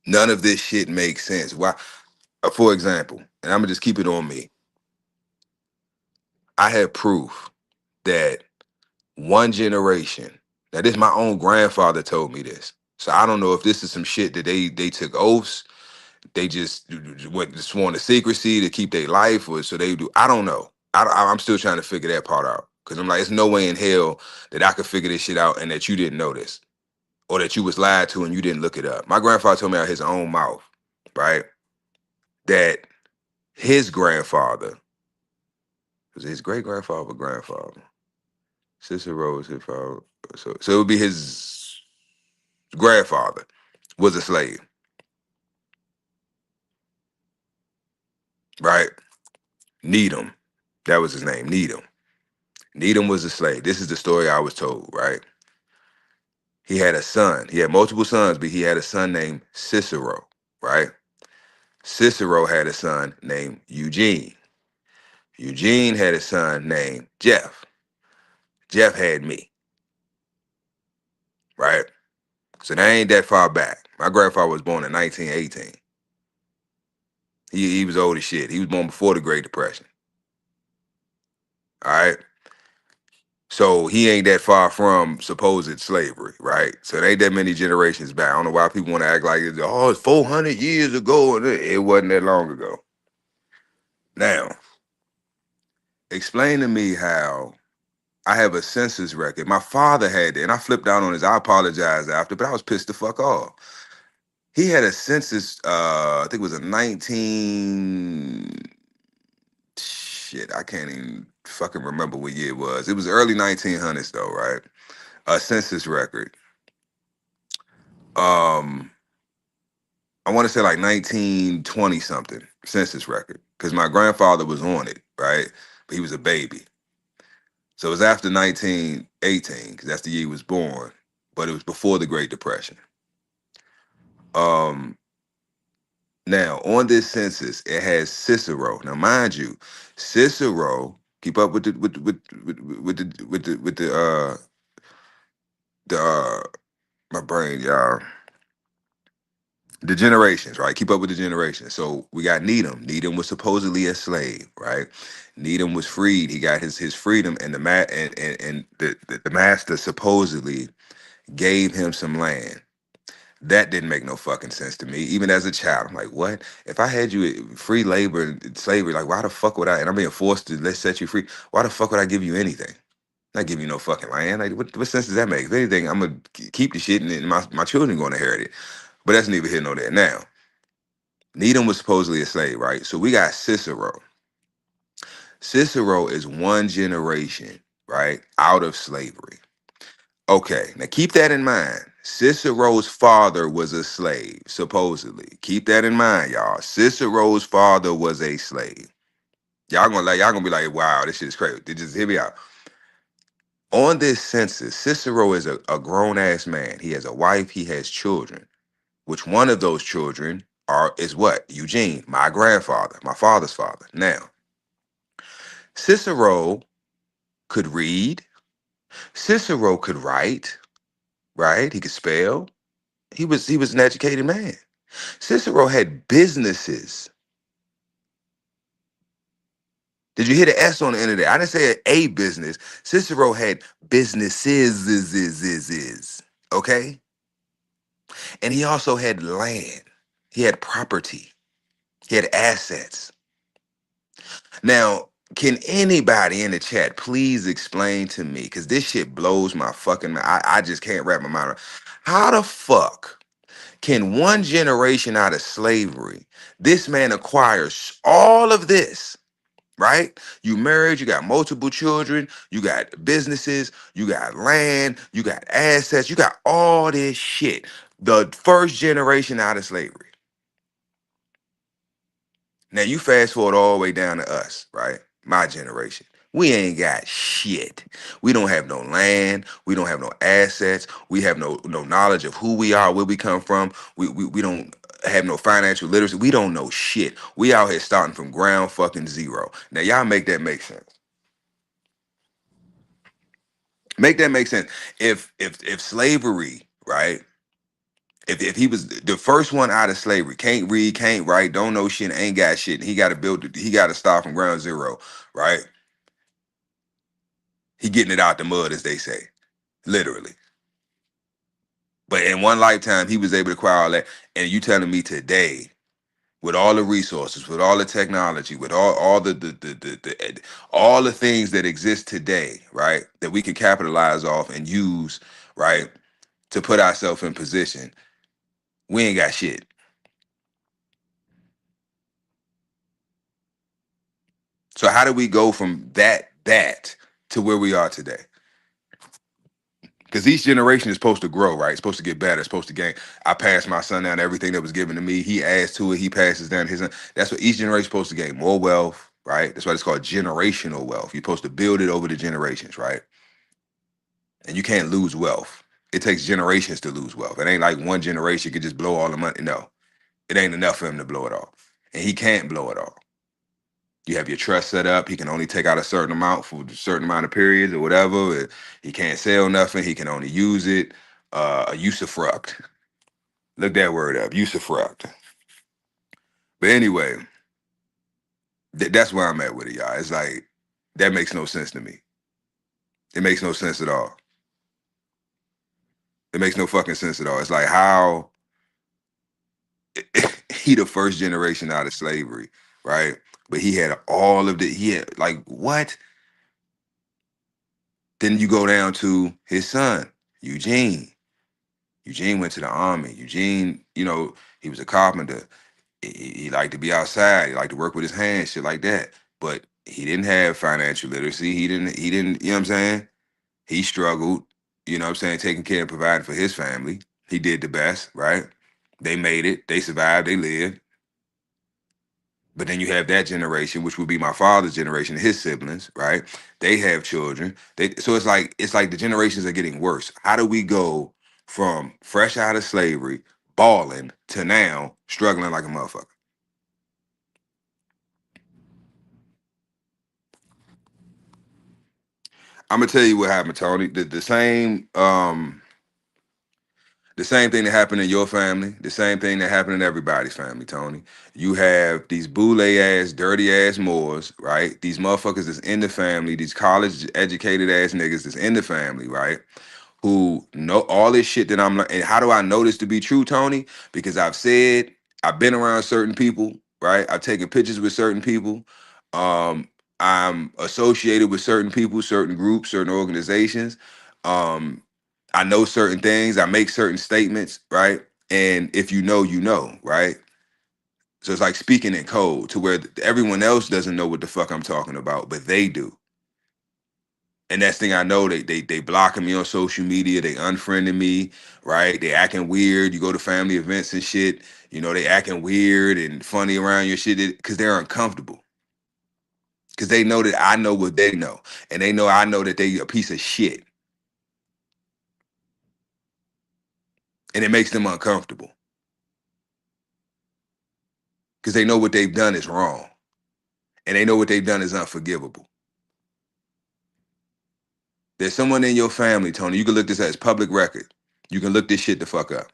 None of this shit makes sense. Why? For example, and I'm gonna just keep it on me. I have proof that one generation. Now, this my own grandfather told me this. So I don't know if this is some shit that they took oaths. They just went sworn to secrecy to keep their life, or so they do. I don't know. I'm still trying to figure that part out because I'm like, there's no way in hell that I could figure this shit out and that you didn't know this or that you was lied to and you didn't look it up. My grandfather told me out of his own mouth, right, that his grandfather was it his great grandfather or grandfather. Cicero was his father, so it would be his grandfather was a slave, right? Needham, that was his name, Needham. Needham was a slave. This is the story I was told, right? He had a son. He had multiple sons, but he had a son named Cicero, right? Cicero had a son named Eugene. Eugene had a son named Jeff. Jeff had me, right? So that ain't that far back. My grandfather was born in 1918. He was old as shit. He was born before the Great Depression. All right. So he ain't that far from supposed slavery, right? So it ain't that many generations back. I don't know why people want to act like it's 400 years ago, and it wasn't that long ago. Now, explain to me how I have a census record. My father had it, and I flipped out on his. I apologize after, but I was pissed the fuck off. He had a census. I think it was a 19. Shit, I can't even fucking remember what year it was. It was early 1900s though, right? A census record. Um, I want to say like 1920 something census record because my grandfather was on it, right? But he was a baby. So it was after 1918 because that's the year he was born, but it was before the Great Depression. Um, Now on this census, it has Cicero. Now, mind you, Cicero keep up with the my brain, y'all. The generations, right? Keep up with the generations. So we got Needham. Needham was supposedly a slave, right? Needham was freed. He got his freedom, and the master supposedly gave him some land. That didn't make no fucking sense to me. Even as a child, I'm like, what? If I had you free labor and slavery, like, why the fuck would I? And I'm being forced to let's set you free. Why the fuck would I give you anything? Not give you no fucking land. Like, what sense does that make? If anything, I'm gonna keep the shit, and then my children gonna inherit it. But that's neither here nor there. Now, Needham was supposedly a slave, right? So we got Cicero. Cicero is one generation, right, out of slavery. Okay, now keep that in mind. Cicero's father was a slave, supposedly. Keep that in mind, y'all. Cicero's father was a slave. Y'all gonna be like, wow, this shit is crazy. Just hear me out. On this census, Cicero is a grown ass man. He has a wife, he has children. Which one of those children is what? Eugene, my grandfather, my father's father. Now, Cicero could read, Cicero could write, right? He could spell. He was an educated man. Cicero had businesses. Did you hear the S on the end of that? I didn't say a business. Cicero had businesses, okay? And he also had land. He had property. He had assets. Now, can anybody in the chat please explain to me, because this shit blows my fucking mind. I just can't wrap my mind around. How the fuck can one generation out of slavery, this man acquires all of this, right? You married, you got multiple children, you got businesses, you got land, you got assets, you got all this shit. The first generation out of slavery. Now you fast forward all the way down to us, right? My generation. We ain't got shit. We don't have no land. We don't have no assets. We have no knowledge of who we are, where we come from. We don't have no financial literacy. We don't know shit. We out here starting from ground fucking zero. Now y'all make that make sense. Make that make sense. If slavery, right? If he was the first one out of slavery, can't read, can't write, don't know shit, ain't got shit, and he got to start from ground zero, right? He getting it out the mud, as they say, literally. But in one lifetime, he was able to acquire all that. And you telling me today, with all the resources, with all the technology, with all all the things that exist today, right, that we can capitalize off and use, right, to put ourselves in position, we ain't got shit. So how do we go from that to where we are today? Because each generation is supposed to grow, right? It's supposed to get better. It's supposed to gain. I passed my son down everything that was given to me. He adds to it. He passes down his son. That's what each generation is supposed to gain. More wealth, right? That's why it's called generational wealth. You're supposed to build it over the generations, right? And you can't lose wealth. It takes generations to lose wealth. It ain't like one generation could just blow all the money. No, it ain't enough for him to blow it all. And he can't blow it all. You have your trust set up. He can only take out a certain amount for a certain amount of periods or whatever. He can't sell nothing. He can only use it. A usufruct. Look that word up. Usufruct. But anyway, that's where I'm at with it, y'all. It's like that makes no sense to me. It makes no sense at all. It makes no fucking sense at all. It's like how he the first generation out of slavery, right? But he had all of the he had like what? Then you go down to his son, Eugene. Eugene went to the army. Eugene, he was a carpenter. He liked to be outside. He liked to work with his hands, shit like that. But he didn't have financial literacy. He didn't, you know what I'm saying? He struggled, you know what I'm saying, taking care and providing for his family. He did the best, right? They made it. They survived. They lived. But then you have that generation, which would be my father's generation, his siblings, right? They have children. So it's like the generations are getting worse. How do we go from fresh out of slavery, balling, to now struggling like a motherfucker? I'm gonna tell you what happened, Tony. The same. The same thing that happened in your family, the same thing that happened in everybody's family, Tony. You have these boule ass, dirty ass Moors, right? These motherfuckers that's in the family, these college educated ass niggas that's in the family, right? Who know all this shit that I'm like, and how do I know this to be true, Tony? Because I've been around certain people, right? I've taken pictures with certain people. Um, I'm associated with certain people, certain groups, certain organizations. Um, I know certain things. I make certain statements, right? And if you know, you know, right? So it's like speaking in code to where everyone else doesn't know what the fuck I'm talking about, but they do. And next thing I know, they blocking me on social media. They unfriending me, right? They acting weird. You go to family events and shit. You know, they acting weird and funny around your shit because they're uncomfortable. Because they know that I know what they know, and they know I know that they a piece of shit, and it makes them uncomfortable because they know what they've done is wrong, and they know what they've done is unforgivable. There's someone in your family, Tony. You can look this as public record. You can look this shit the fuck up.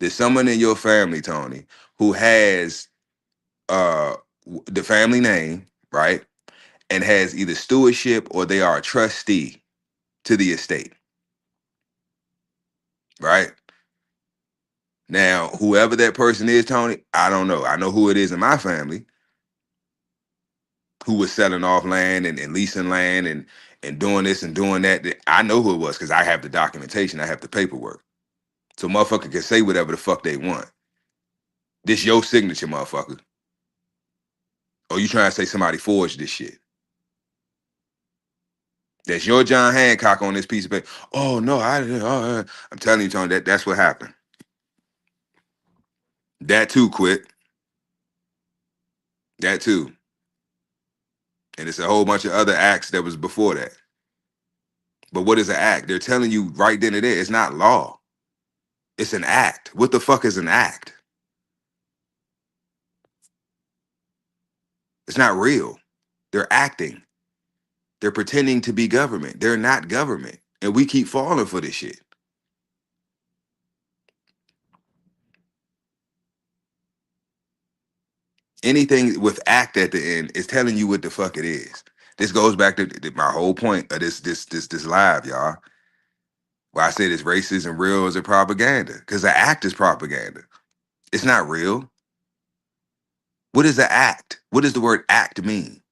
There's someone in your family, Tony, who has uh the family name, right? And has either stewardship or they are a trustee to the estate, right? Now, whoever that person is, Tony, I don't know. I know who it is in my family who was selling off land and leasing land and doing this and doing that. I know who it was because I have the documentation, I have the paperwork. So motherfucker can say whatever the fuck they want. This your signature, motherfucker. Or you trying to say somebody forged this shit? That's your John Hancock on this piece of paper. Oh no, I didn't. I'm telling you, Tony, that's what happened. That too, quit. That too. And it's a whole bunch of other acts that was before that. But what is an act? They're telling you right then and there, it's not law. It's an act. What the fuck is an act? It's not real. They're acting. They're pretending to be government. They're not government. And we keep falling for this shit. Anything with act at the end is telling you what the fuck it is. This goes back to my whole point of this live, y'all. Why I say this racism real is a propaganda. Because the act is propaganda. It's not real. What is the act? What does the word act mean?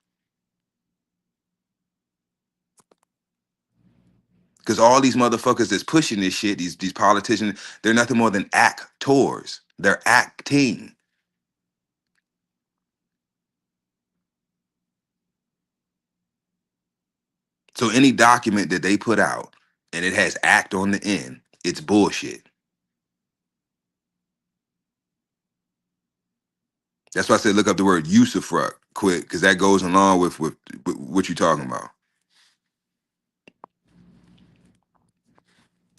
Because all these motherfuckers that's pushing this shit, these politicians, they're nothing more than actors. They're acting. So any document that they put out and it has act on the end, it's bullshit. That's why I said look up the word usufruct quick, because that goes along with what you're talking about.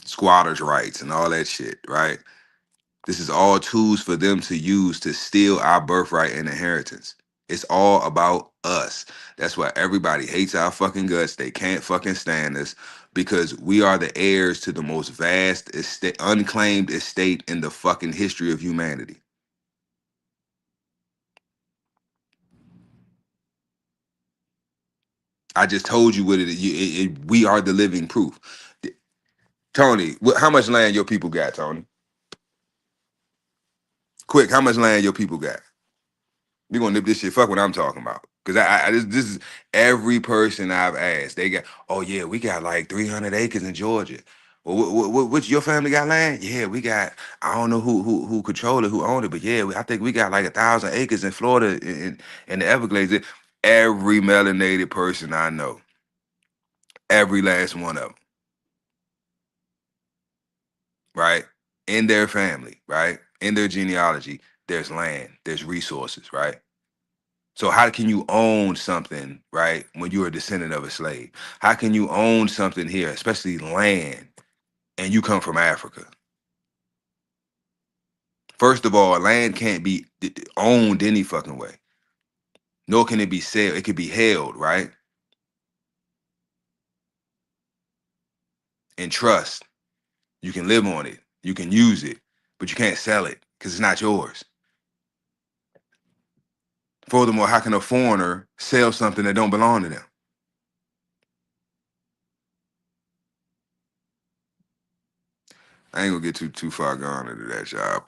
Squatters' rights and all that shit, right? This is all tools for them to use to steal our birthright and inheritance. It's all about us. That's why everybody hates our fucking guts. They can't fucking stand us because we are the heirs to the most vast estate, unclaimed estate in the fucking history of humanity. I just told you what it is. We are the living proof. Tony, how much land your people got, Tony? Quick, how much land your people got? We gonna nip this shit. Fuck what I'm talking about. Cause this is every person I've asked. They got, oh yeah, we got like 300 acres in Georgia. Well, which your family got land? Yeah, we got. I don't know who control it, who owned it, but yeah, I think we got like 1,000 acres in Florida in the Everglades. Every melanated person I know, every last one of them, right, in their family, right, in their genealogy, there's land, there's resources, right. So how can you own something, right, when you're a descendant of a slave? How can you own something here, especially land, and you come from Africa? First of all, land can't be owned any fucking way. Nor can it be sold. It could be held, right, in trust. You can live on it. You can use it, but you can't sell it because it's not yours. Furthermore, how can a foreigner sell something that don't belong to them? I ain't gonna get too far gone into that, y'all,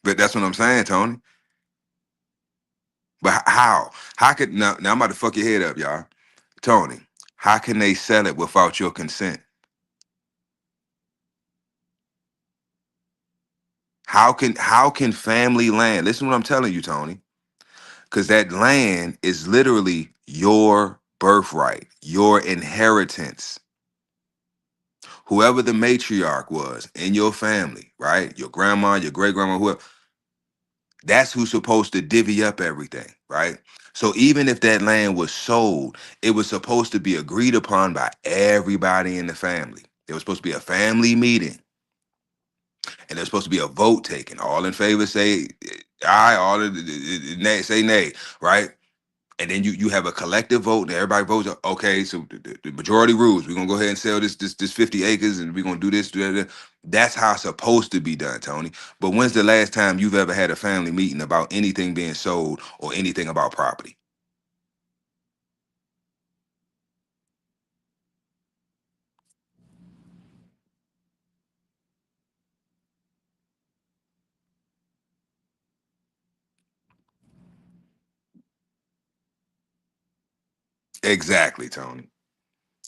but that's what I'm saying, Tony. But how? How could now I'm about to fuck your head up, y'all. Tony, how can they sell it without your consent? How can family land? Listen to what I'm telling you, Tony. Because that land is literally your birthright, your inheritance. Whoever the matriarch was in your family, right? Your grandma, your great grandma, whoever, that's who's supposed to divvy up everything, right? So even if that land was sold, it was supposed to be agreed upon by everybody in the family. There was supposed to be a family meeting, and there's supposed to be a vote taken. All in favor say aye, all in nay say nay, right? And then you have a collective vote, and everybody votes. Okay, so the majority rules. We're gonna go ahead and sell this 50 acres, and we're gonna do this, do that. That's how it's supposed to be done, Tony. But when's the last time you've ever had a family meeting about anything being sold or anything about property? Exactly, Tony.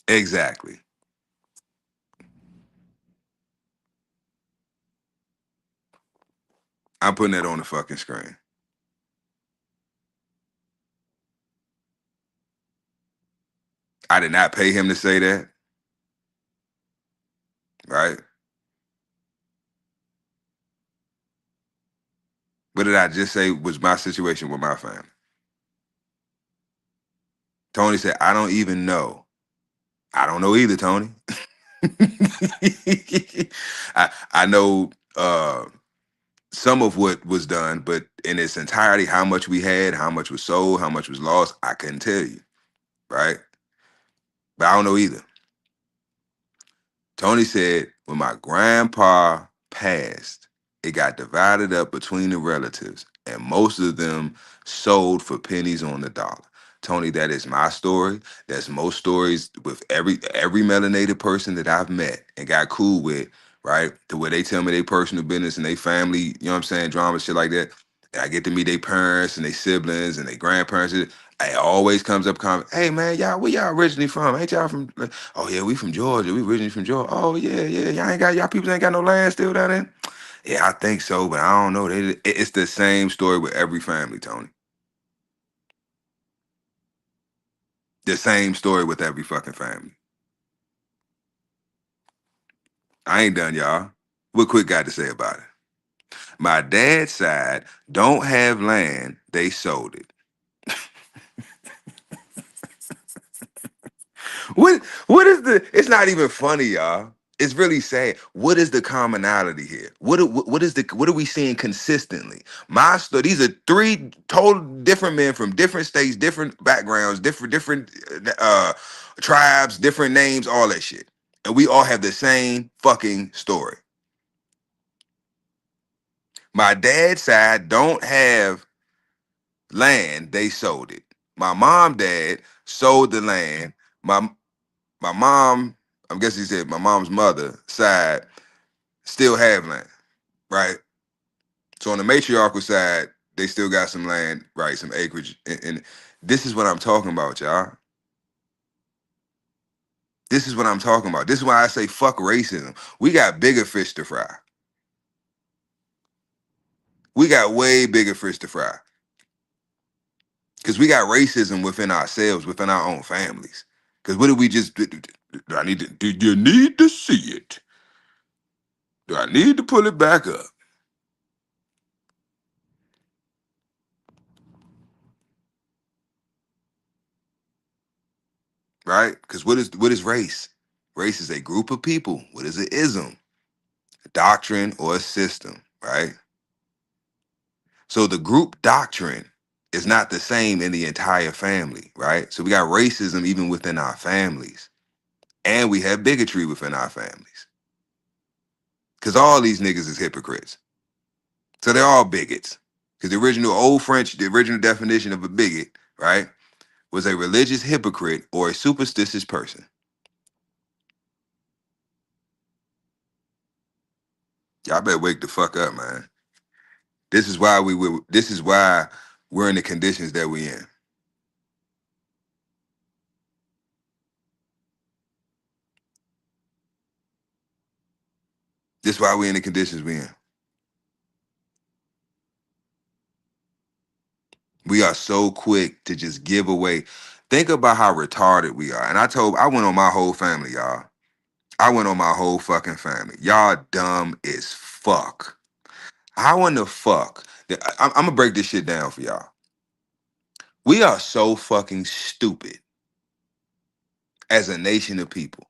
Exactly. I'm putting that on the fucking screen. I did not pay him to say that, right? What did I just say was my situation with my family? Tony said, I don't even know. I don't know either, Tony. I know some of what was done, but in its entirety, how much we had, how much was sold, how much was lost, I couldn't tell you, right? But I don't know either. Tony said when my grandpa passed, it got divided up between the relatives, and most of them sold for pennies on the dollar. Tony, that is my story. That's most stories with every melanated person that I've met and got cool with, right? To where they tell me their personal business and they family, you know what I'm saying, drama, shit like that. And I get to meet their parents and their siblings and their grandparents. It always comes up, hey man, y'all, where y'all originally from? Ain't y'all from? Oh yeah, we from Georgia. We originally from Georgia. Oh yeah, yeah. Y'all people ain't got no land still down there. Yeah, I think so, but I don't know. It's the same story with every family, Tony. The same story with every fucking family. I ain't done, y'all. What quick got to say about it? My dad's side don't have land. They sold it. What is the? It's not even funny, y'all. It's really sad. What is the commonality here? What are we seeing consistently? My story. These are three total different men from different states, different backgrounds, different tribes, different names, all that shit, and we all have the same fucking story. My dad's side don't have land. They sold it. My dad sold the land. My my mom, I'm guessing he said my mom's mother side still have land, right? So on the matriarchal side, they still got some land, right? Some acreage. And this is what I'm talking about, y'all. This is what I'm talking about. This is why I say fuck racism. We got bigger fish to fry. We got way bigger fish to fry. Because we got racism within ourselves, within our own families. Because what did we just do? I need to, do you need to see it? Do I need to pull it back up? Right? Because what is race? Race is a group of people. What is an ism? A doctrine or a system, right? So the group doctrine It's not the same in the entire family, right? So we got racism even within our families, and we have bigotry within our families because all these niggas is hypocrites. So they're all bigots. Because the original old French, the original definition of a bigot, right, was a religious hypocrite or a superstitious person. Y'all better wake the fuck up, man. This is why we're in the conditions that we in. This is why we're in the conditions we in. We are so quick to just give away. Think about how retarded we are. And I went on my whole family, y'all. I went on my whole fucking family. Y'all dumb as fuck. How in the fuck? I'm gonna break this shit down for y'all. We are so fucking stupid as a nation of people.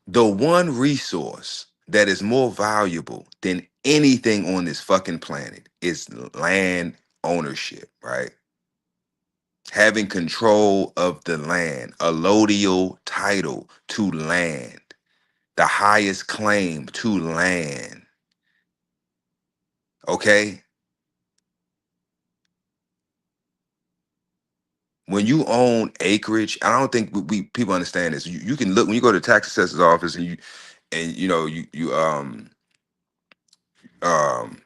The one resource that is more valuable than anything on this fucking planet is land ownership, right? Having control of the land, allodial title to land, the highest claim to land. Okay? When you own acreage, I don't think we people understand this. You can look when you go to the tax assessor's office and you know um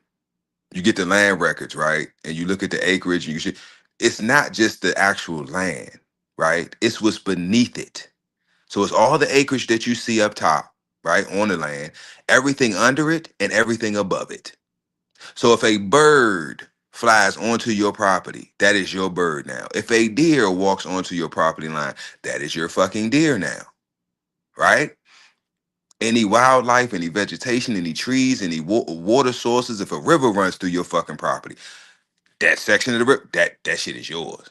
you get the land records, right? And you look at the acreage and it's not just the actual land, right? It's what's beneath it. So it's all the acreage that you see up top, right, on the land, everything under it and everything above it. So if a bird flies onto your property, that is your bird now. If a deer walks onto your property line, that is your fucking deer now, right? Any wildlife, any vegetation, any trees, any water sources, if a river runs through your fucking property, that section of the river, that shit is yours.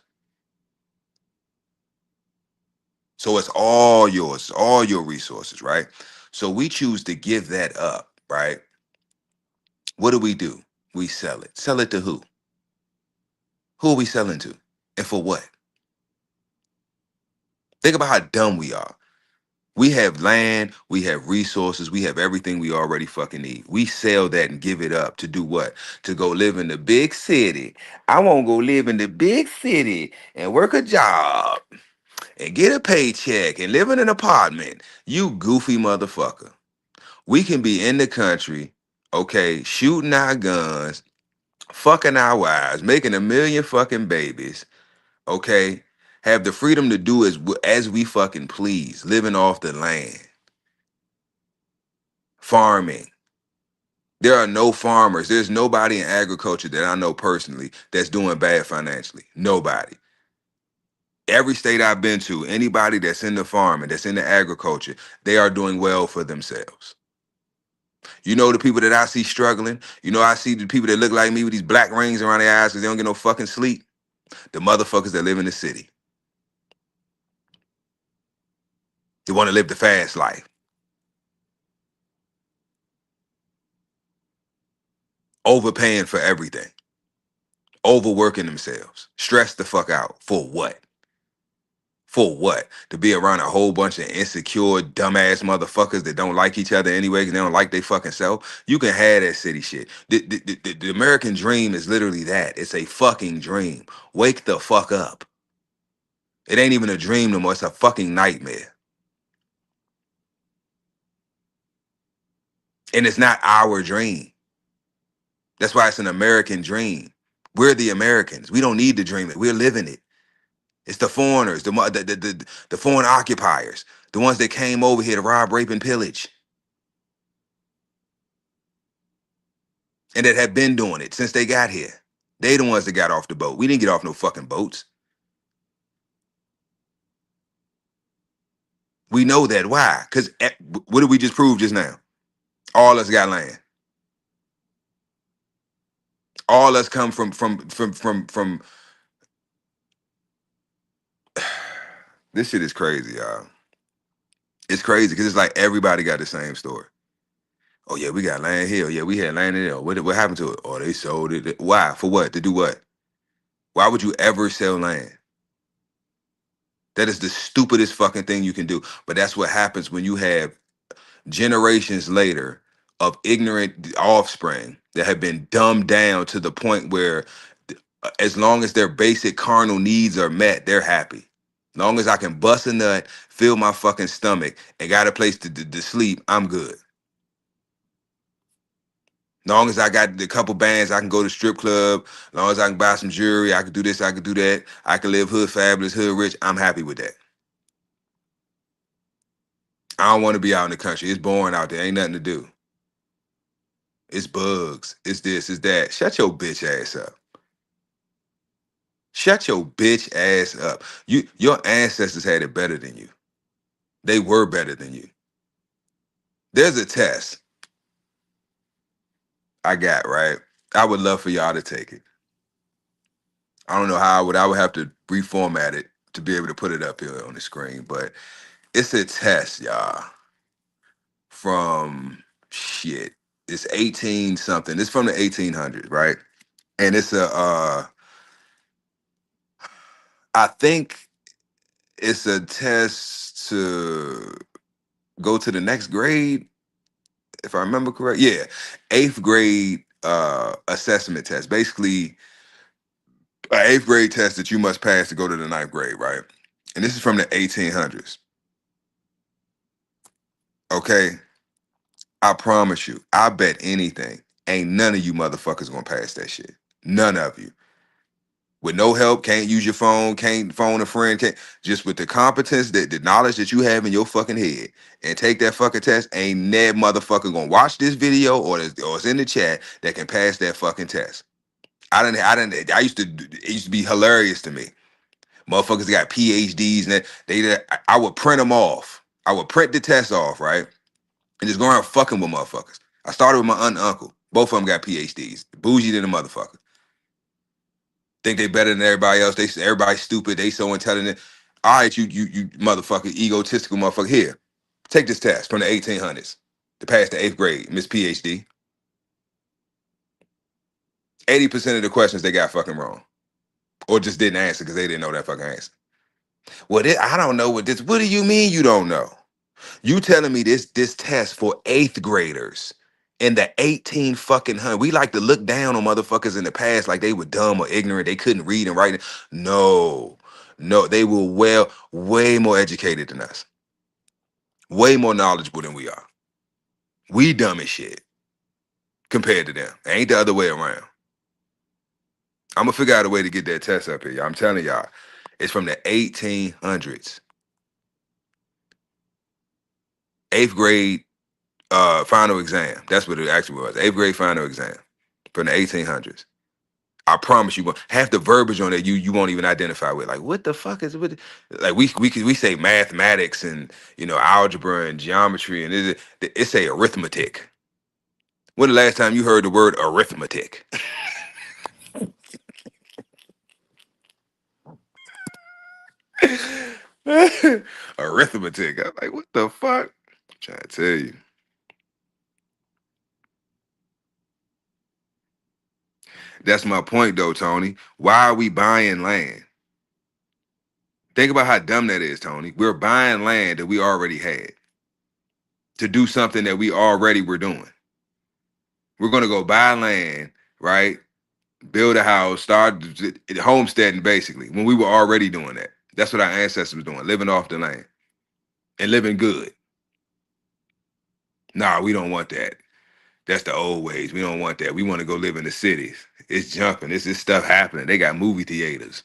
So it's all yours, it's all your resources, right? So we choose to give that up, right? What do? We sell it. Sell it to who? Who are we selling to? And for what? Think about how dumb we are. We have land, we have resources, we have everything we already fucking need. We sell that and give it up to do what? To go live in the big city. I won't go live in the big city and work a job and get a paycheck and live in an apartment. You goofy motherfucker. We can be in the country, okay, shooting our guns, fucking our wives, making a million fucking babies, okay, have the freedom to do as we fucking please, living off the land, farming. There are no farmers. There's nobody in agriculture that I know personally that's doing bad financially. Nobody. Every state I've been to, anybody that's in the farming, that's in the agriculture, they are doing well for themselves. You know the people that I see struggling? You know I see the people that look like me with these black rings around their eyes because they don't get no fucking sleep? The motherfuckers that live in the city. They want to live the fast life. Overpaying for everything. Overworking themselves. Stressed the fuck out. For what? For what? To be around a whole bunch of insecure, dumbass motherfuckers that don't like each other anyway because they don't like their fucking self? You can have that city shit. The American dream is literally that. It's a fucking dream. Wake the fuck up. It ain't even a dream no more. It's a fucking nightmare. And it's not our dream. That's why it's an American dream. We're the Americans. We don't need to dream it. We're living it. It's the foreigners, the foreign occupiers, the ones that came over here to rob, rape, and pillage, and that have been doing it since they got here. They the ones that got off the boat. We didn't get off no fucking boats. We know that. Why? Because what did we just prove just now? All us got land. All us come from. This shit is crazy, y'all. It's crazy because it's like everybody got the same story. Oh yeah, we got land here. Oh, yeah, we had land there. What happened to it? Oh, they sold it. Why? For what? To do what? Why would you ever sell land? That is the stupidest fucking thing you can do. But that's what happens when you have generations later of ignorant offspring that have been dumbed down to the point where as long as their basic carnal needs are met, they're happy. Long as I can bust a nut, fill my fucking stomach, and got a place to sleep, I'm good. Long as I got a couple bands, I can go to strip club. Long as I can buy some jewelry, I can do this, I can do that. I can live hood fabulous, hood rich. I'm happy with that. I don't want to be out in the country. It's boring out there. Ain't nothing to do. It's bugs. It's this. It's that. Shut your bitch ass up. Shut your bitch ass up. Your ancestors had it better than you. They were better than you. There's a test I got, right? I would love for y'all to take it. I don't know how I would have to reformat it to be able to put it up here on the screen, but it's a test, y'all, from shit. It's 18 something. It's from the 1800s, right? And it's I think it's a test to go to the next grade, if I remember correct. Yeah, eighth grade assessment test. Basically, an eighth grade test that you must pass to go to the ninth grade, right? And this is from the 1800s. Okay, I promise you, I bet anything, ain't none of you motherfuckers gonna pass that shit. None of you. With no help, can't use your phone, can't phone a friend, can't just with the competence, that the knowledge that you have in your fucking head, and take that fucking test. Ain't that motherfucker gonna watch this video or it's in the chat that can pass that fucking test. I used to, it used to be hilarious to me. Motherfuckers got PhDs and I would print them off. I would print the test off, right? And just go around fucking with motherfuckers. I started with my aunt and uncle. Both of them got PhDs. Bougie than a motherfucker. Think they better than everybody else. Everybody's stupid. They so intelligent. All right, you motherfucker, egotistical motherfucker. Here, take this test from the 1800s to pass the eighth grade, Miss PhD. 80% of the questions they got fucking wrong, or just didn't answer because they didn't know that fucking answer. Well, I don't know what this. What do you mean you don't know? You telling me this test for eighth graders in the 18 fucking hundred? We like to look down on motherfuckers in the past like they were dumb or ignorant. They couldn't read and write. No, no, they were way more educated than us, way more knowledgeable than we are. We dumb as shit compared to them. Ain't the other way around. I'm gonna figure out a way to get that test up here, y'all. I'm telling y'all, it's from the 1800s. Eighth grade final exam. That's what it actually was. Eighth grade final exam from the 1800s. I promise you, half the verbiage on that you won't even identify with. Like, what the fuck is what? Like we say mathematics and algebra and geometry and it's a arithmetic. When the last time you heard the word arithmetic? Arithmetic. I'm like, what the fuck? I'm trying to tell you. That's my point, though, Tony. Why are we buying land? Think about how dumb that is, Tony. We're buying land that we already had to do something that we already were doing. We're gonna go buy land, right? Build a house, start homesteading, basically, when we were already doing that. That's what our ancestors were doing, living off the land and living good. Nah, we don't want that. That's the old ways. We don't want that. We want to go live in the cities. It's jumping. This is stuff happening. They got movie theaters.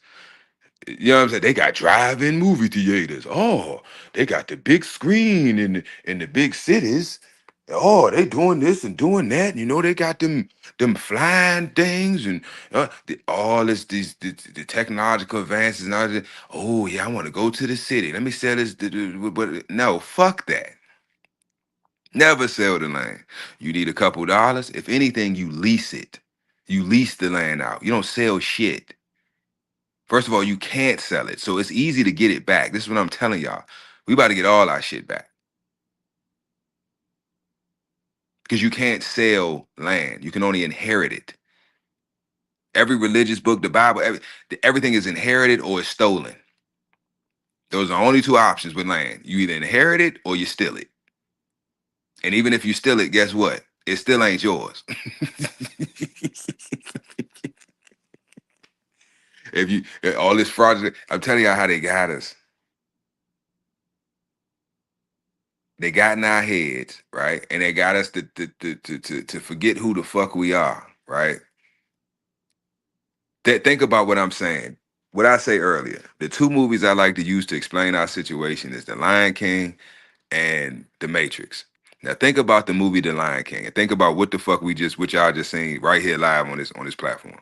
You know what I'm saying? They got drive-in movie theaters. Oh, they got the big screen in the big cities. Oh, they doing this and doing that. They got them flying things and all the technological advances and all that. Oh yeah, I want to go to the city. Let me sell this. But no, fuck that. Never sell the land. You need a couple dollars. If anything, you lease it. You lease the land out. You don't sell shit. First of all, you can't sell it. So it's easy to get it back. This is what I'm telling y'all. We about to get all our shit back. Because you can't sell land. You can only inherit it. Every religious book, the Bible, everything is inherited or is stolen. Those are only two options with land. You either inherit it or you steal it. And even if you steal it, guess what? It still ain't yours. If you all this fraudulent, I'm telling you how they got us. They got in our heads, right? And they got us to forget who the fuck we are, right? Think about what I'm saying. What I say earlier. The two movies I like to use to explain our situation is The Lion King and The Matrix. Now think about the movie The Lion King and think about what the fuck what y'all just seen right here live on this platform.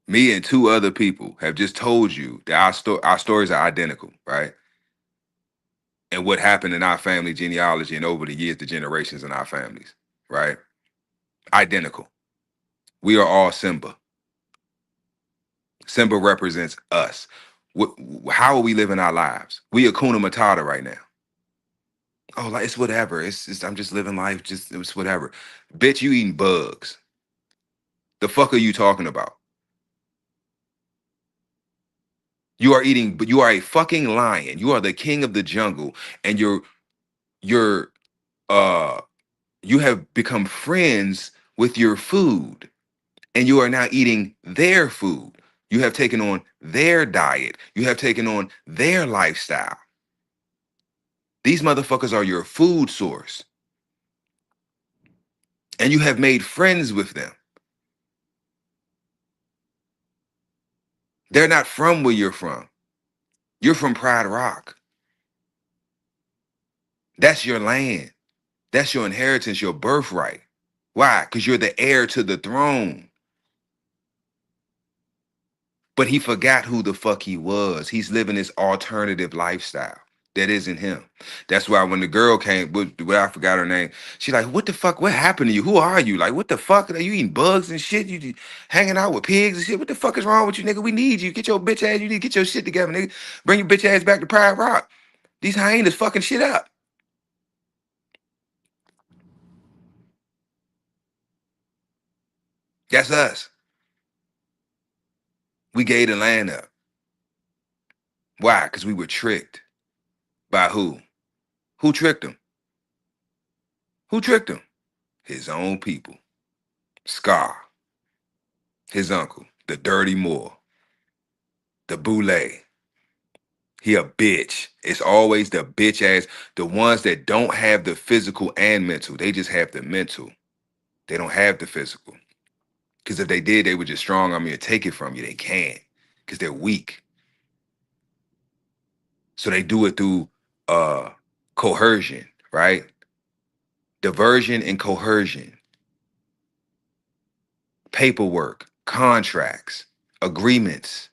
Me and two other people have just told you that our stories are identical, right? And what happened in our family genealogy and over the years, the generations in our families, right? Identical. We are all Simba. Simba represents us. How are we living our lives? We Hakuna Matata right now. Oh, like it's whatever. It's I'm just living life. Just it's whatever. Bitch, you eating bugs. The fuck are you talking about? You are eating, but you are a fucking lion. You are the king of the jungle, and you're uh you have become friends with your food, and you are now eating their food. You have taken on their diet. You have taken on their lifestyle. These motherfuckers are your food source, and you have made friends with them. They're not from where you're from. You're from Pride Rock. That's your land. That's your inheritance, your birthright. Why? Because you're the heir to the throne. But he forgot who the fuck he was. He's living this alternative lifestyle. That isn't him. That's why when the girl came, I forgot her name, she like, what the fuck? What happened to you? Who are you? Like, what the fuck? Are you eating bugs and shit? You hanging out with pigs and shit? What the fuck is wrong with you, nigga? We need you. Get your bitch ass. You need to get your shit together, nigga. Bring your bitch ass back to Pride Rock. These hyenas fucking shit up. That's us. We gave the land up. Why? Because we were tricked. By who? Who tricked him? Who tricked him? His own people. Scar, his uncle, the dirty Moor, the boule. He a bitch. It's always the bitch ass, the ones that don't have the physical and mental. They just have the mental. They don't have the physical. Because if they did, they would just strong arm you and take it from you. They can't. Because they're weak. So they do it through coercion, right? Diversion and coercion. Paperwork, contracts, agreements.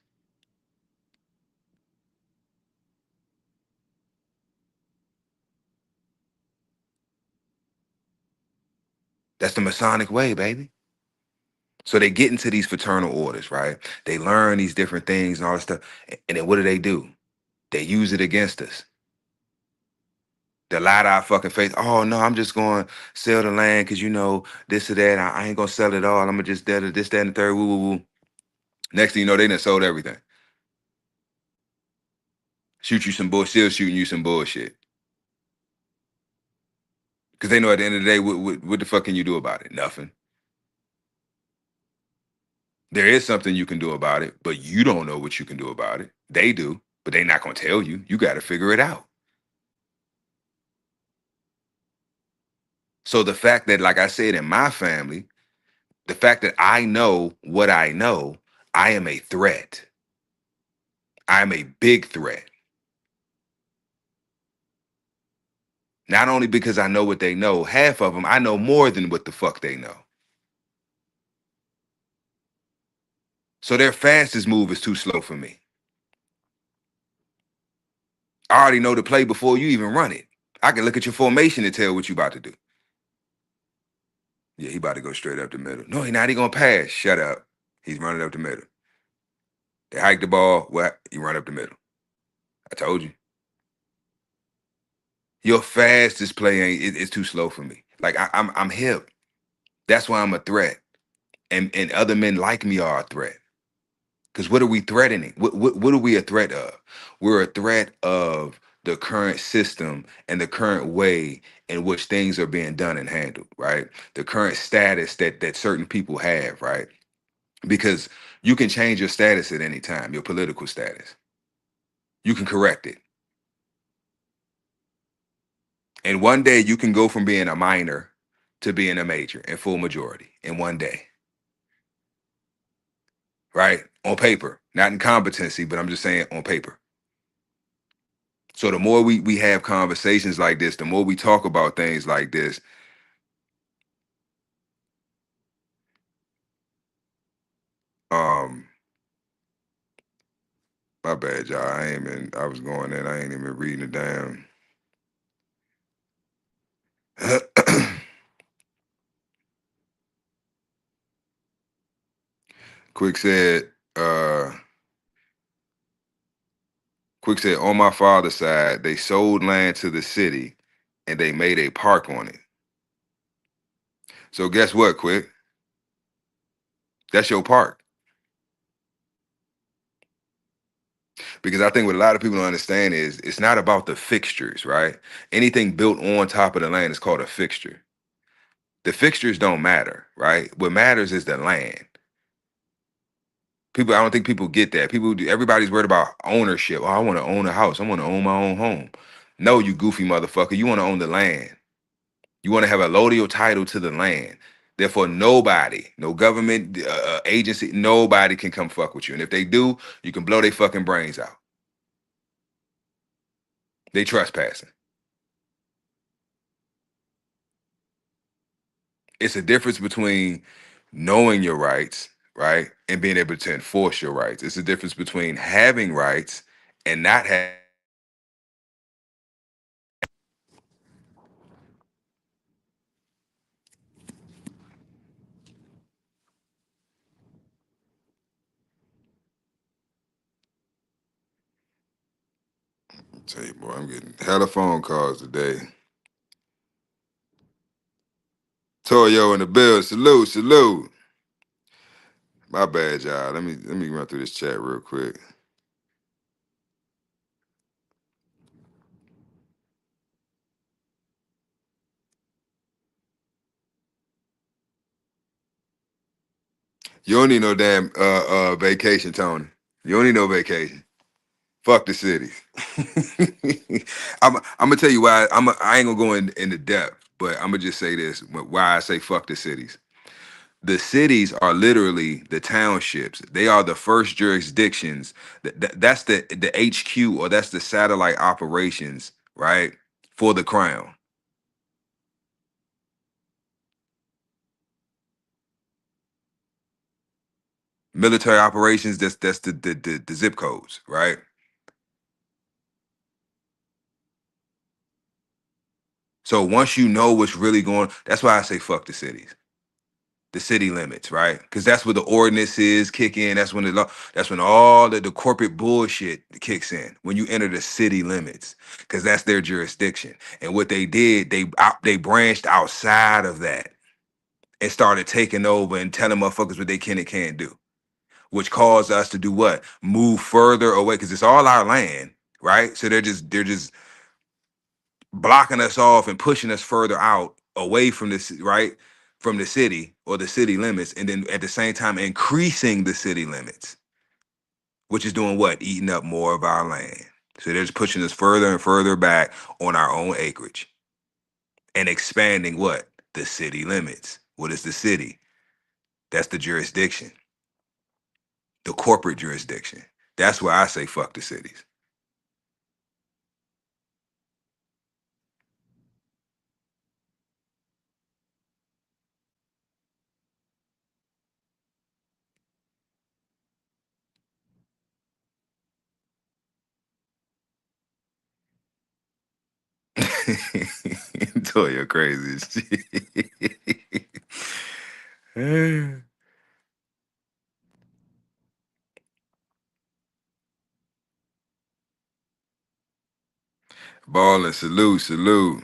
That's the Masonic way, baby. So they get into these fraternal orders, right? They learn these different things and all this stuff. And then what do? They use it against us. They lie to our fucking face. Oh no, I'm just going to sell the land because you know this or that. I ain't gonna sell it all. I'm gonna just this, that, and the third. Woo, woo, woo. Next thing you know, they done sold everything. Shoot you some bullshit, still shooting you some bullshit. Because they know at the end of the day, what the fuck can you do about it? Nothing. There is something you can do about it, but you don't know what you can do about it. They do, but they not gonna tell you. You got to figure it out. So the fact that, like I said, in my family, the fact that I know what I know, I am a threat. I am a big threat. Not only because I know what they know, half of them, I know more than what the fuck they know. So their fastest move is too slow for me. I already know the play before you even run it. I can look at your formation and tell what you about to do. Yeah, he about to go straight up the middle. No, he not. He gonna pass. Shut up. He's running up the middle. They hike the ball. What? You run up the middle. I told you. Your fastest play ain't. It's too slow for me. Like I'm hip. That's why I'm a threat. And other men like me are a threat. Because what are we threatening? What are we a threat of? We're a threat of the current system and the current way in which things are being done and handled, right? The current status that certain people have, right? Because you can change your status at any time, your political status. You can correct it. And one day you can go from being a minor to being a major in full majority in one day, right? On paper, not in competency, but I'm just saying on paper. So the more we have conversations like this, the more we talk about things like this, um, my bad, y'all. I was going in, I ain't even reading it down. Quick said, uh, Quick said, on my father's side, they sold land to the city and they made a park on it. So guess what, Quick? That's your park. Because I think what a lot of people don't understand is it's not about the fixtures, right? Anything built on top of the land is called a fixture. The fixtures don't matter, right? What matters is the land. People, I don't think people get that. Everybody's worried about ownership. Oh, I want to own a house. I want to own my own home. No, you goofy motherfucker. You want to own the land. You want to have a allodial title to the land. Therefore, nobody, no government agency, nobody can come fuck with you. And if they do, you can blow their fucking brains out. They trespassing. It's a difference between knowing your rights, right, and being able to enforce your rights. It's a difference between having rights and not having. Tell you, boy, I'm getting hella phone calls today. Toyo in the bill. Salute, salute. My bad, y'all. Let me run through this chat real quick. You don't need no damn vacation, Tony. You don't need no vacation. Fuck the cities. I'm gonna tell you why. I ain't gonna go into depth, but I'm gonna just say this: why I say fuck the cities. The cities are literally the townships. They are the first jurisdictions. That's the HQ, or that's the satellite operations, right, for the crown. Military operations. That's the zip codes, right? So once you know what's really going, that's why I say fuck the cities, the city limits, right? Because that's where the ordinances kick in. That's when that's when all the corporate bullshit kicks in. When you enter the city limits, because that's their jurisdiction. And what they did, they branched outside of that and started taking over and telling motherfuckers what they can and can't do, which caused us to do what? Move further away, because it's all our land, right? So they're just blocking us off and pushing us further out away from this, right, from the city or the city limits, and then at the same time increasing the city limits, which is doing what? Eating up more of our land. So they're just pushing us further and further back on our own acreage and expanding what? The city limits. What is the city? That's the jurisdiction, the corporate jurisdiction. That's why I say fuck the cities. Toy, you're crazy as shit. Ballin', salute, salute.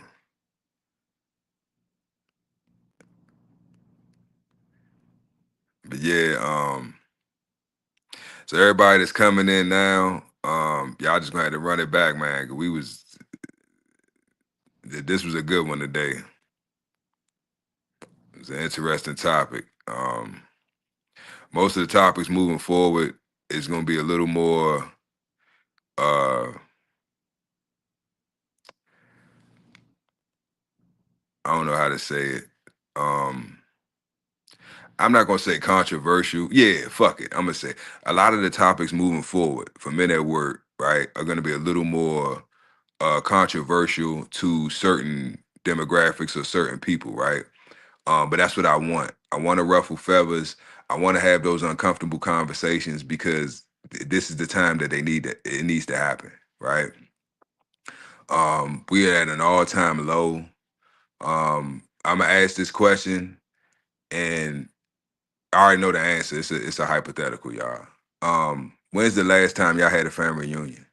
So everybody that's coming in now, y'all just gonna have to run it back, man. 'Cause this was a good one today. It's an interesting topic. Most of the topics moving forward is gonna be a little more. Uh, I don't know how to say it. Um, I'm not gonna say controversial. Yeah, fuck it. I'm gonna say a lot of the topics moving forward for men at work, right, are gonna be a little more controversial to certain demographics or certain people, right? But that's what I want. I want to ruffle feathers. I want to have those uncomfortable conversations because this is the time that it needs to happen, right? We are at an all-time low. I'm gonna ask this question, and I already know the answer. It's a hypothetical, y'all. When's the last time y'all had a family reunion?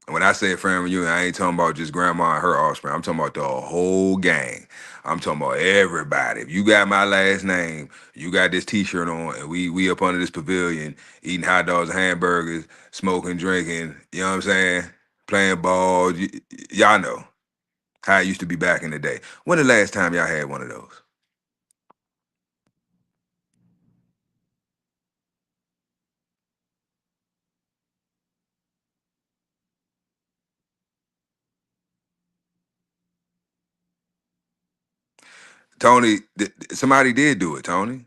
And when I say a family reunion, I ain't talking about just grandma and her offspring. I'm talking about the whole gang. I'm talking about everybody. If you got my last name, you got this T-shirt on, and we up under this pavilion eating hot dogs and hamburgers, smoking, drinking. You know what I'm saying? Playing ball. Y'all know how it used to be back in the day. When the last time y'all had one of those? Tony, somebody did do it, Tony.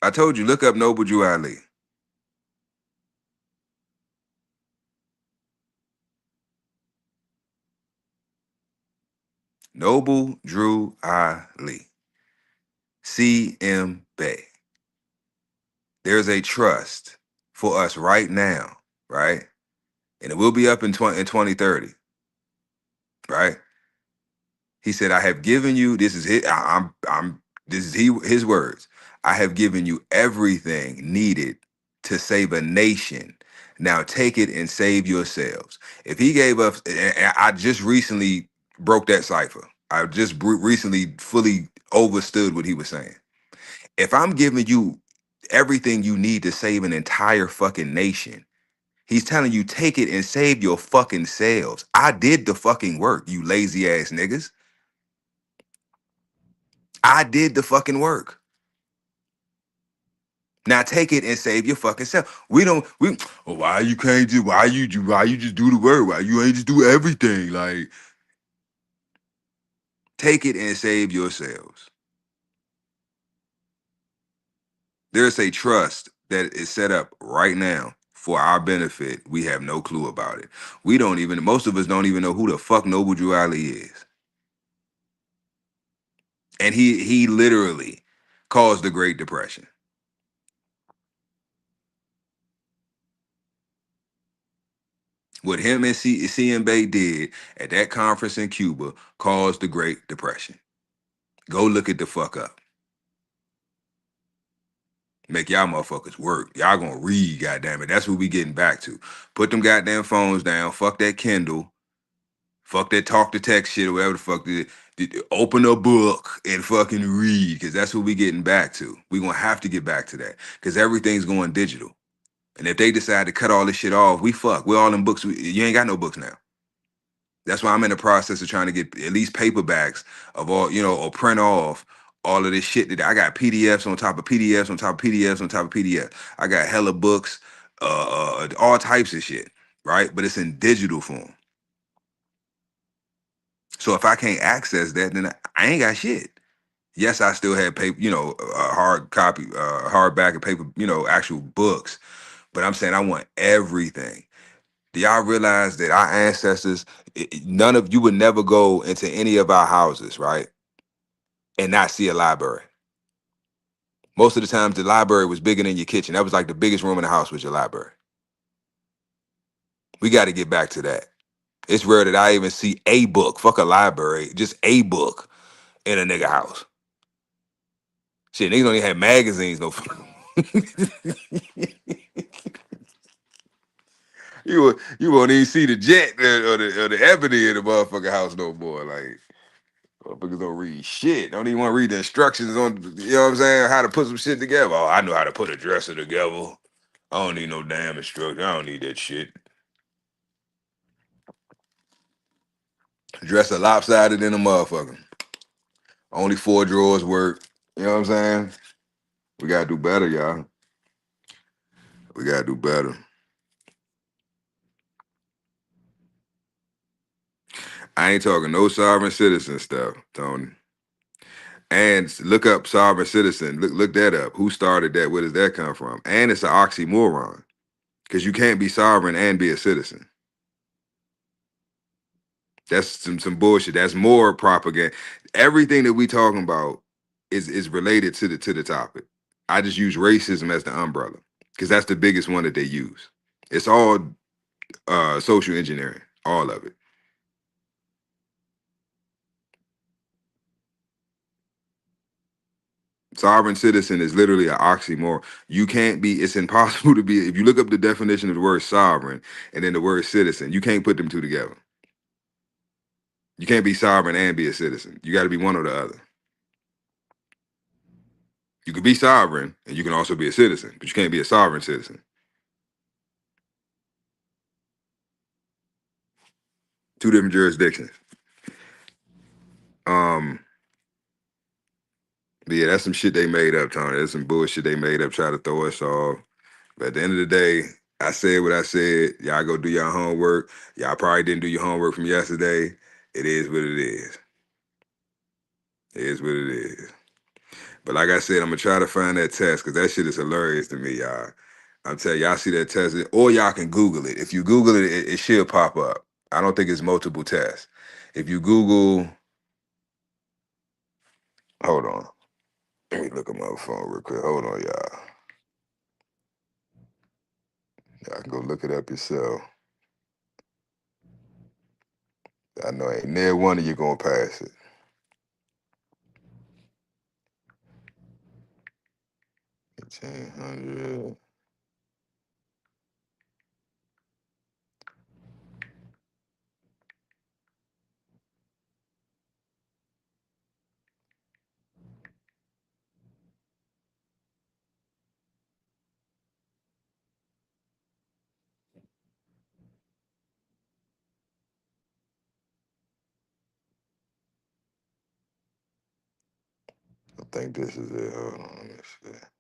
I told you, look up Noble Drew Ali. Noble Drew Ali. CM Bay. There's a trust for us right now, right? And it will be up in 2030, right? He said, I have given you, this is his, I'm this is his words. I have given you everything needed to save a nation. Now take it and save yourselves. If he gave us, I just recently broke that cipher. I just recently fully understood what he was saying. If I'm giving you everything you need to save an entire fucking nation, he's telling you take it and save your fucking selves. I did the fucking work, you lazy ass niggas. I did the fucking work. Now take it and save your fucking self. Why you can't do why you just do the work? Why you ain't just do everything? Like take it and save yourselves. There's a trust that is set up right now for our benefit. We have no clue about it. Most of us don't even know who the fuck Noble Drew Ali is. And he literally caused the Great Depression. What him and CM Bay did at that conference in Cuba caused the Great Depression. Go look it the fuck up. Make y'all motherfuckers work. Y'all gonna read, goddamn it. That's what we getting back to. Put them goddamn phones down. Fuck that Kindle. Fuck that talk to text shit or whatever the fuck. Open a book and fucking read, because that's what we getting back to. We gonna have to get back to that because everything's going digital. And if they decide to cut all this shit off, we fuck. We're all in books. You ain't got no books now. That's why I'm in the process of trying to get at least paperbacks of all, or print off all of this shit that I got PDFs on top of PDFs on top of PDFs on top of PDFs. I got hella books, all types of shit, right? But it's in digital form. So if I can't access that, then I ain't got shit. Yes, I still had paper, hard copy, hardback and paper, actual books. But I'm saying I want everything. Do y'all realize that our ancestors, none of you would never go into any of our houses, right? And not see a library. Most of the times the library was bigger than your kitchen. That was like the biggest room in the house was your library. We got to get back to that. It's rare that I even see a book, fuck a library, just a book in a nigga house. Shit, niggas don't even have magazines, no. You won't even see the jet or the ebony in the motherfucking house no more. Like, Motherfuckers don't read shit. Don't even want to read the instructions on, you know what I'm saying, how to put some shit together. Oh, I know how to put a dresser together. I don't need no damn instruction. I don't need that shit. Dresser lopsided than a motherfucker. Only 4 drawers work. You know what I'm saying? We gotta do better, y'all. We gotta do better. I ain't talking no sovereign citizen stuff, Tony. And look up sovereign citizen. Look that up. Who started that? Where does that come from? And it's an oxymoron because you can't be sovereign and be a citizen. That's some bullshit. That's more propaganda. Everything that we talking about is related to the topic. I just use racism as the umbrella because that's the biggest one that they use. It's all social engineering, all of it. Sovereign citizen is literally an oxymoron. You can't be, it's impossible to be, if you look up the definition of the word sovereign and then the word citizen, you can't put them two together. You can't be sovereign and be a citizen. You got to be one or the other. You can be sovereign and you can also be a citizen, but you can't be a sovereign citizen. Two different jurisdictions. Um, but yeah, that's some shit they made up, Tony. That's some bullshit they made up, try to throw us off. But at the end of the day, I said what I said. Y'all go do your homework. Y'all probably didn't do your homework from yesterday. It is what it is. It is what it is. But like I said, I'm gonna try to find that test because that shit is hilarious to me, y'all. I'm telling y'all, see that test, or y'all can Google it. If you Google it, it should pop up. I don't think it's multiple tests. If you Google, hold on, let me look at my phone real quick. Hold on, y'all. Y'all can go look it up yourself. I know ain't near one of you gonna pass it. 1800. I think this is it. Hold on, let me see.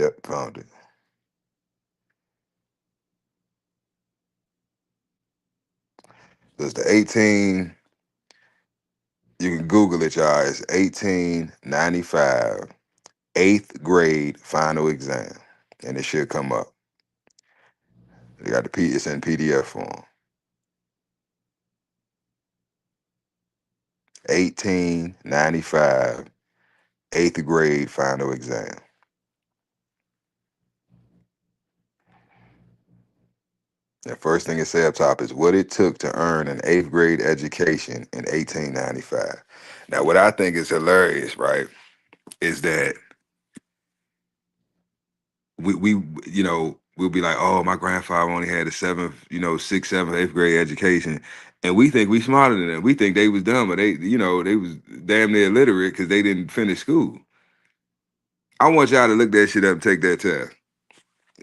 Yep, found it. There's the 18. You can Google it, y'all. It's 1895 eighth grade final exam, and it should come up. They got the it's in PDF form. 1895 eighth grade final exam. The first thing it said up top is what it took to earn an eighth grade education in 1895. Now, what I think is hilarious, right, is that we we'll be like, oh, my grandfather only had a seventh, sixth, seventh, eighth grade education, and we think we smarter than them. We think they was dumb, but they was damn near illiterate because they didn't finish school. I want y'all to look that shit up and take that test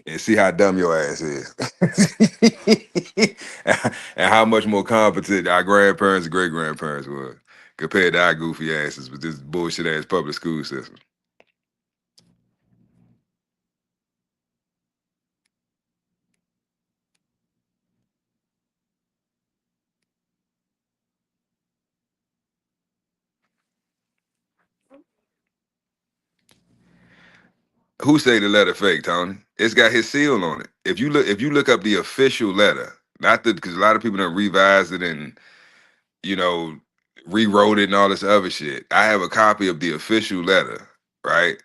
and see how dumb your ass is, and how much more competent our grandparents and great grandparents were compared to our goofy asses with this bullshit ass public school system. Who say the letter fake, Tony? It's got his seal on it. If you look up the official letter, not the because a lot of people don't revise it and you know rewrote it and all this other shit. I have a copy of the official letter, right?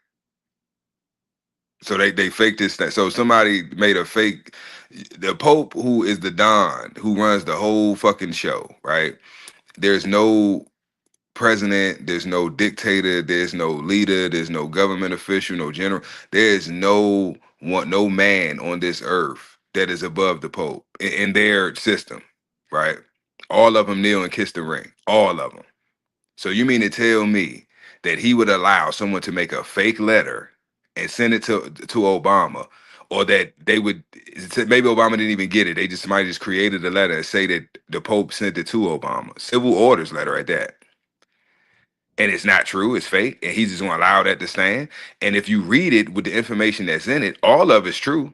So they faked this thing. So somebody made a fake. The Pope, who is the Don, who runs the whole fucking show, right? There's no president, there's no dictator, there's no leader, there's no government official, no general. There's no man on this earth that is above the Pope in their system, right? All of them kneel and kiss the ring. All of them. So you mean to tell me that he would allow someone to make a fake letter and send it to Obama, or that they would maybe Obama didn't even get it. They just somebody just created a letter and say that the Pope sent it to Obama. Civil orders letter at that. And it's not true, it's fake, and he's just gonna allow that to stand. And if you read it with the information that's in it, all of it's true.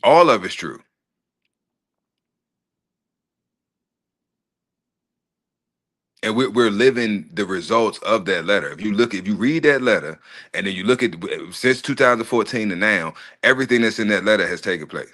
All of it's true. And we're living the results of that letter. If you read that letter, and then you look at since 2014 to now, everything that's in that letter has taken place.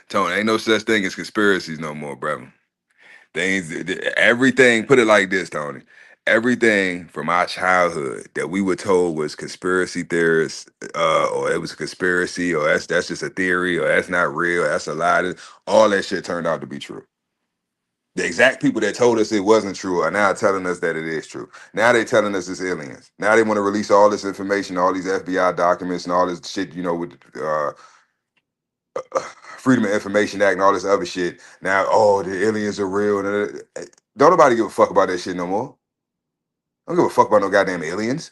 Tony, ain't no such thing as conspiracies no more, brother. Things, everything. Put it like this, Tony. Everything from our childhood that we were told was conspiracy theorists, or it was a conspiracy, or that's just a theory, or that's not real, that's a lie. All that shit turned out to be true. The exact people that told us it wasn't true are now telling us that it is true. Now they telling us it's aliens. Now they want to release all this information, all these FBI documents, and all this shit. With Freedom of Information Act and all this other shit. Now, oh, the aliens are real. Don't nobody give a fuck about that shit no more. Don't give a fuck about no goddamn aliens.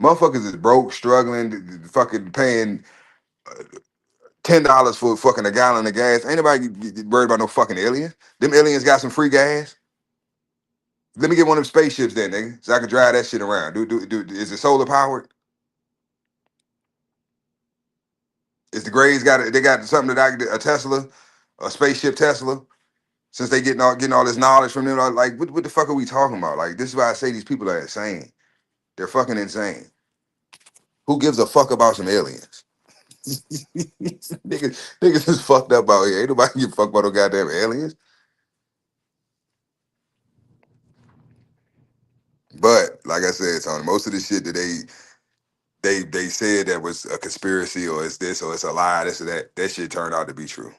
Motherfuckers is broke, struggling, fucking paying $10 for fucking a gallon of gas. Ain't nobody worried about no fucking aliens. Them aliens got some free gas. Let me get one of them spaceships then, nigga, so I can drive that shit around. Is it solar powered? Is the Grays they got something that a Tesla, a spaceship Tesla? Since they getting all this knowledge from them, like what the fuck are we talking about? Like this is why I say these people are insane. They're fucking insane. Who gives a fuck about some aliens? niggas is fucked up out here. Ain't nobody give a fuck about no goddamn aliens. But like I said, Tony, most of the shit that they said that was a conspiracy or it's this or it's a lie, this or that shit turned out to be true.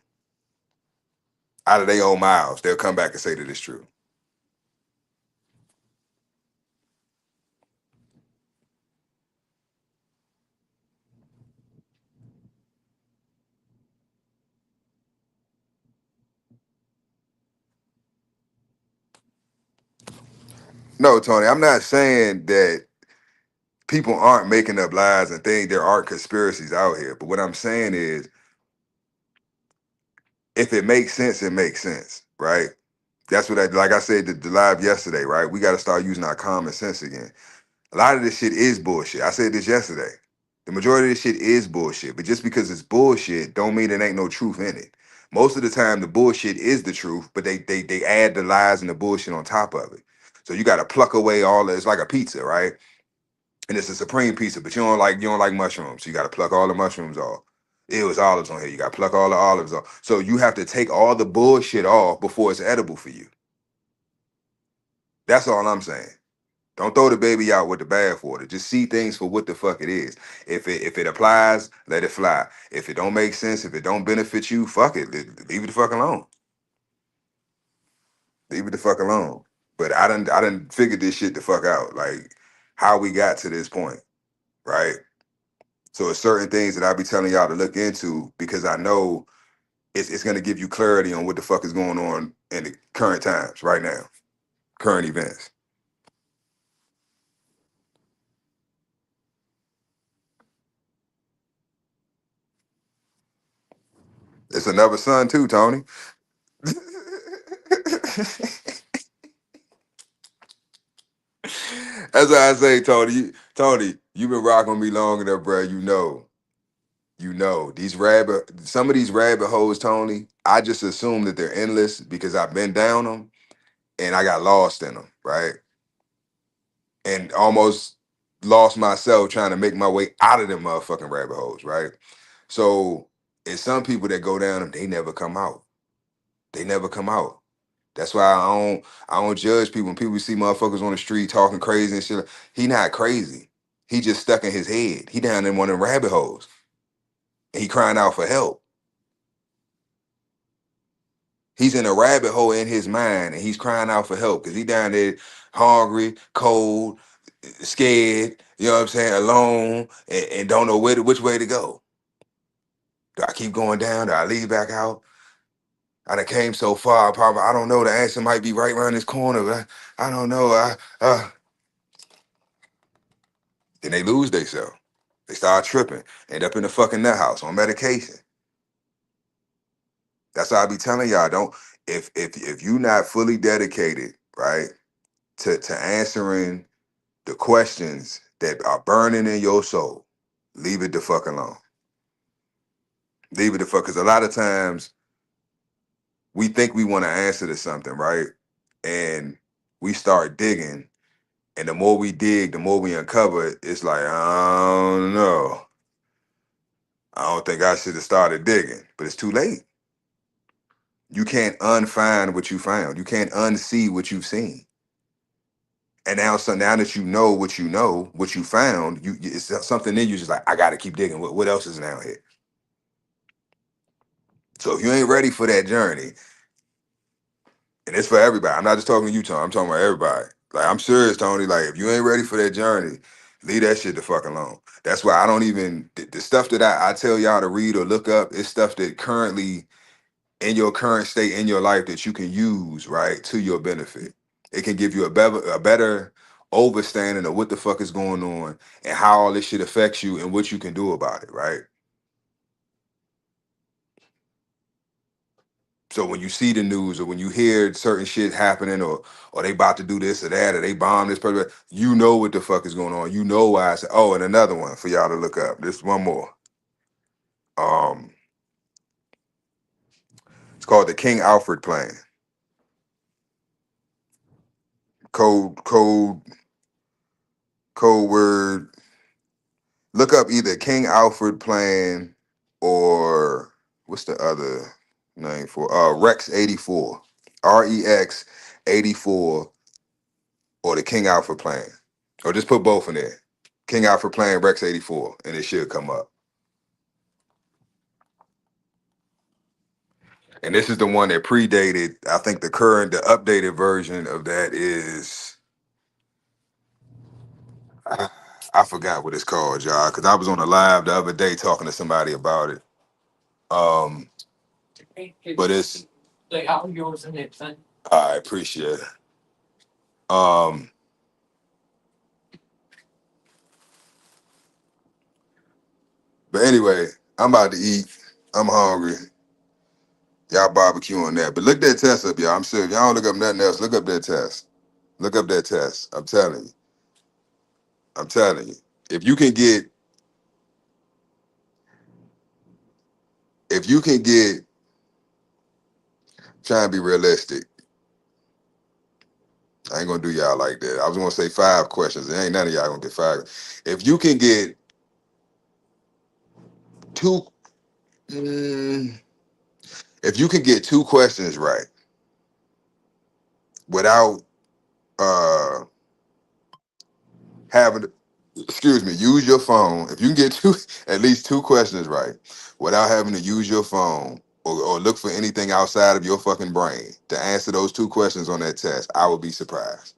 Out of their own mouths, they'll come back and say that it's true. No, Tony, I'm not saying that people aren't making up lies and think there aren't conspiracies out here. But what I'm saying is, if it makes sense, it makes sense, right? That's what like I said the live yesterday, right? We got to start using our common sense again. A lot of this shit is bullshit. I said this yesterday. The majority of this shit is bullshit, but just because it's bullshit don't mean there ain't no truth in it. Most of the time, the bullshit is the truth, but they add the lies and the bullshit on top of it. So you got to pluck away all that. It's like a pizza, right? And it's a supreme pizza, but you don't like mushrooms. So you got to pluck all the mushrooms off. It was olives on here. You got to pluck all the olives off. So you have to take all the bullshit off before it's edible for you. That's all I'm saying. Don't throw the baby out with the bathwater. Just see things for what the fuck it is. If it applies, let it fly. If it don't make sense, if it don't benefit you, fuck it. Leave it the fuck alone. Leave it the fuck alone. But I done figured this shit the fuck out. Like how we got to this point, right? So it's certain things that I be telling y'all to look into because I know it's gonna give you clarity on what the fuck is going on in the current times right now, current events. It's another son too, Tony. That's why I say, Tony. Tony, you've been rocking with me long enough, bro. You know some of these rabbit holes, Tony. I just assume that they're endless because I've been down them and I got lost in them, right? And almost lost myself trying to make my way out of them motherfucking rabbit holes, right? So it's some people that go down them, they never come out. They never come out. That's why I don't judge people. When people see motherfuckers on the street talking crazy and shit, he not crazy. He just stuck in his head. He down in one of them rabbit holes. And he crying out for help. He's in a rabbit hole in his mind and he's crying out for help because he down there hungry, cold, scared, you know what I'm saying, alone, and don't know which way to go. Do I keep going down? Do I leave back out? I done came so far. I don't know. The answer might be right around this corner, but I don't know. Then they lose themselves. They start tripping, end up in the fucking nut house on medication. That's why I be telling y'all, don't if you not fully dedicated, right, to answering the questions that are burning in your soul, leave it the fuck alone. Leave it the fuck, because a lot of times we think we want to answer to something, right? And we start digging, and the more we dig, the more we uncover. It's like, I don't know. I don't think I should have started digging, but it's too late. You can't unfind what you found. You can't unsee what you've seen. And now, so now that you know, what you found, it's something in you just like, I got to keep digging. What else is now here? So if you ain't ready for that journey, and it's for everybody. I'm not just talking to you, Tony. I'm talking about everybody. Like, I'm serious, Tony. Like, if you ain't ready for that journey, leave that shit the fuck alone. That's why I don't even the stuff that I tell y'all to read or look up is stuff that currently in your current state in your life that you can use, right, to your benefit. It can give you a better understanding of what the fuck is going on and how all this shit affects you and what you can do about it, right? So when you see the news or when you hear certain shit happening or they about to do this or that or they bomb this person, you know what the fuck is going on. You know why I said, oh, and another one for y'all to look up. This one more. Um, it's called the King Alfred Plan. Code code word. Look up either King Alfred Plan or what's the other name for Rex 84. REX 84 or the King Alfred Plan. Or just put both in there. King Alfred Plan Rex 84 and it should come up. And this is the one that predated. I think the updated version of that is I forgot what it's called, y'all, because I was on a live the other day talking to somebody about it. Um, but it's I appreciate it. Um, but anyway, I'm about to eat. I'm hungry. Y'all barbecue on that. But look that test up, y'all. I'm serious. Y'all don't look up nothing else. Look up that test. Look up that test. I'm telling you. I'm telling you. If you can get, if you can get, trying to be realistic. I ain't gonna do y'all like that. I was gonna say 5 questions. There ain't none of y'all gonna get 5. If you can get two, mm, if you can get 2 questions right without uh having, excuse me, use your phone. If you can get at least 2 questions right without having to use your phone or look for anything outside of your fucking brain to answer those 2 questions on that test, I would be surprised.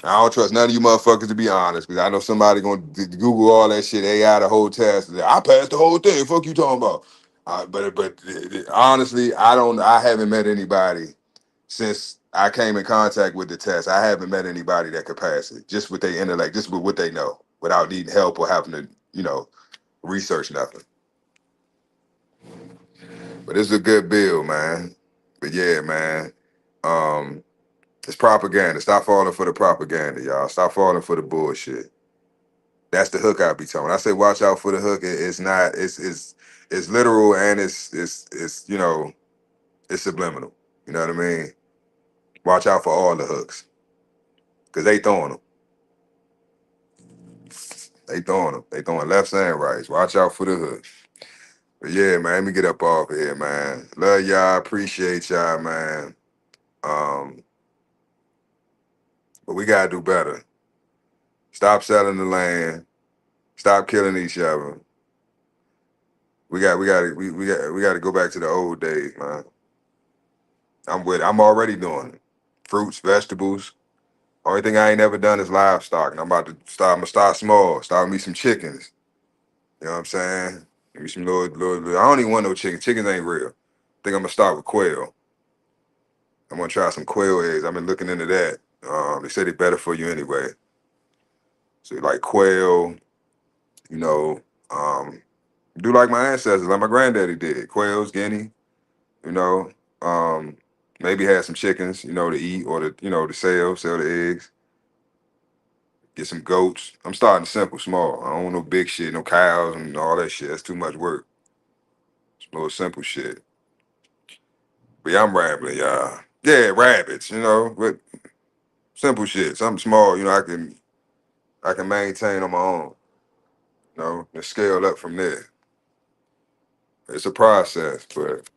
I don't trust none of you motherfuckers to be honest, because I know somebody gonna Google all that shit, AI the whole test. I passed the whole thing. Fuck you talking about? But honestly, I haven't met anybody since I came in contact with the test. I haven't met anybody that could pass it just with their intellect, just with what they know, without needing help or having to, research nothing. But it's a good bill, man. But yeah, man. Um, it's propaganda. Stop falling for the propaganda, y'all. Stop falling for the bullshit. That's the hook I be telling. When I say watch out for the hook, it's not. It's literal and it's subliminal. You know what I mean? Watch out for all the hooks because they throwing them. They throwing them. They throwing lefts and rights. Watch out for the hook. But yeah, man, let me get up off of here, man. Love y'all, appreciate y'all, man. Um, but we gotta do better. Stop selling the land. Stop killing each other. We got to go back to the old days, man. I'm with it. I'm already doing it. Fruits, vegetables. Only thing I ain't never done is livestock. And I'm about to start. I'm gonna start small. Start with me some chickens. You know what I'm saying? Give me some little. I don't even want no chicken. Chickens ain't real. I think I'm gonna start with quail. I'm gonna try some quail eggs. I've been looking into that. They say they're better for you anyway. So like quail, you know, um, do like my ancestors, like my granddaddy did. Quails, guinea, you know. Um, maybe have some chickens, to eat or to sell the eggs. Get some goats. I'm starting simple, small. I don't want no big shit, no cows and all that shit. That's too much work. Some little simple shit. But yeah, I'm rambling, y'all. Yeah, rabbits, but simple shit. Something small, I can maintain on my own, and scale up from there. It's a process, but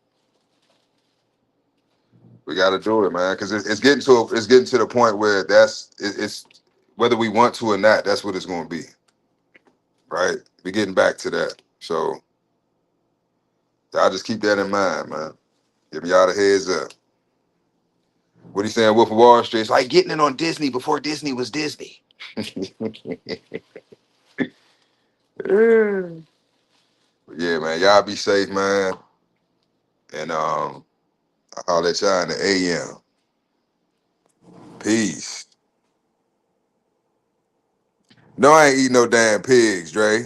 we got to do it, man, because it's getting to the point where it's whether we want to or not, that's what it's going to be, right? We're getting back to that, so I just keep that in mind, man. Give y'all the heads up. What he saying, Wolf of Wall Street? It's like getting it on Disney before Disney was Disney. Yeah, man. Y'all be safe, man. And I'll let y'all in the AM. Peace. No, I ain't eating no damn pigs, Dre.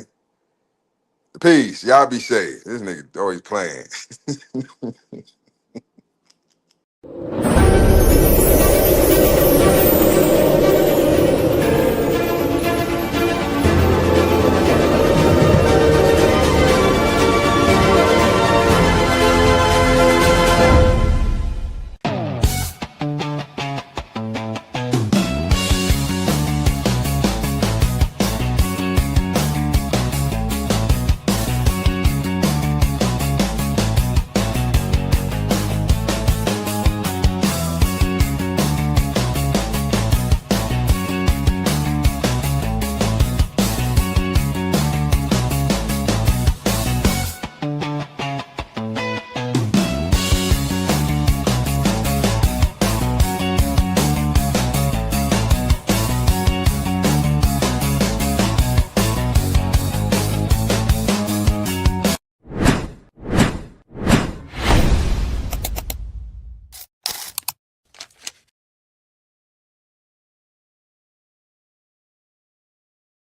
Peace. Y'all be safe. This nigga always playing.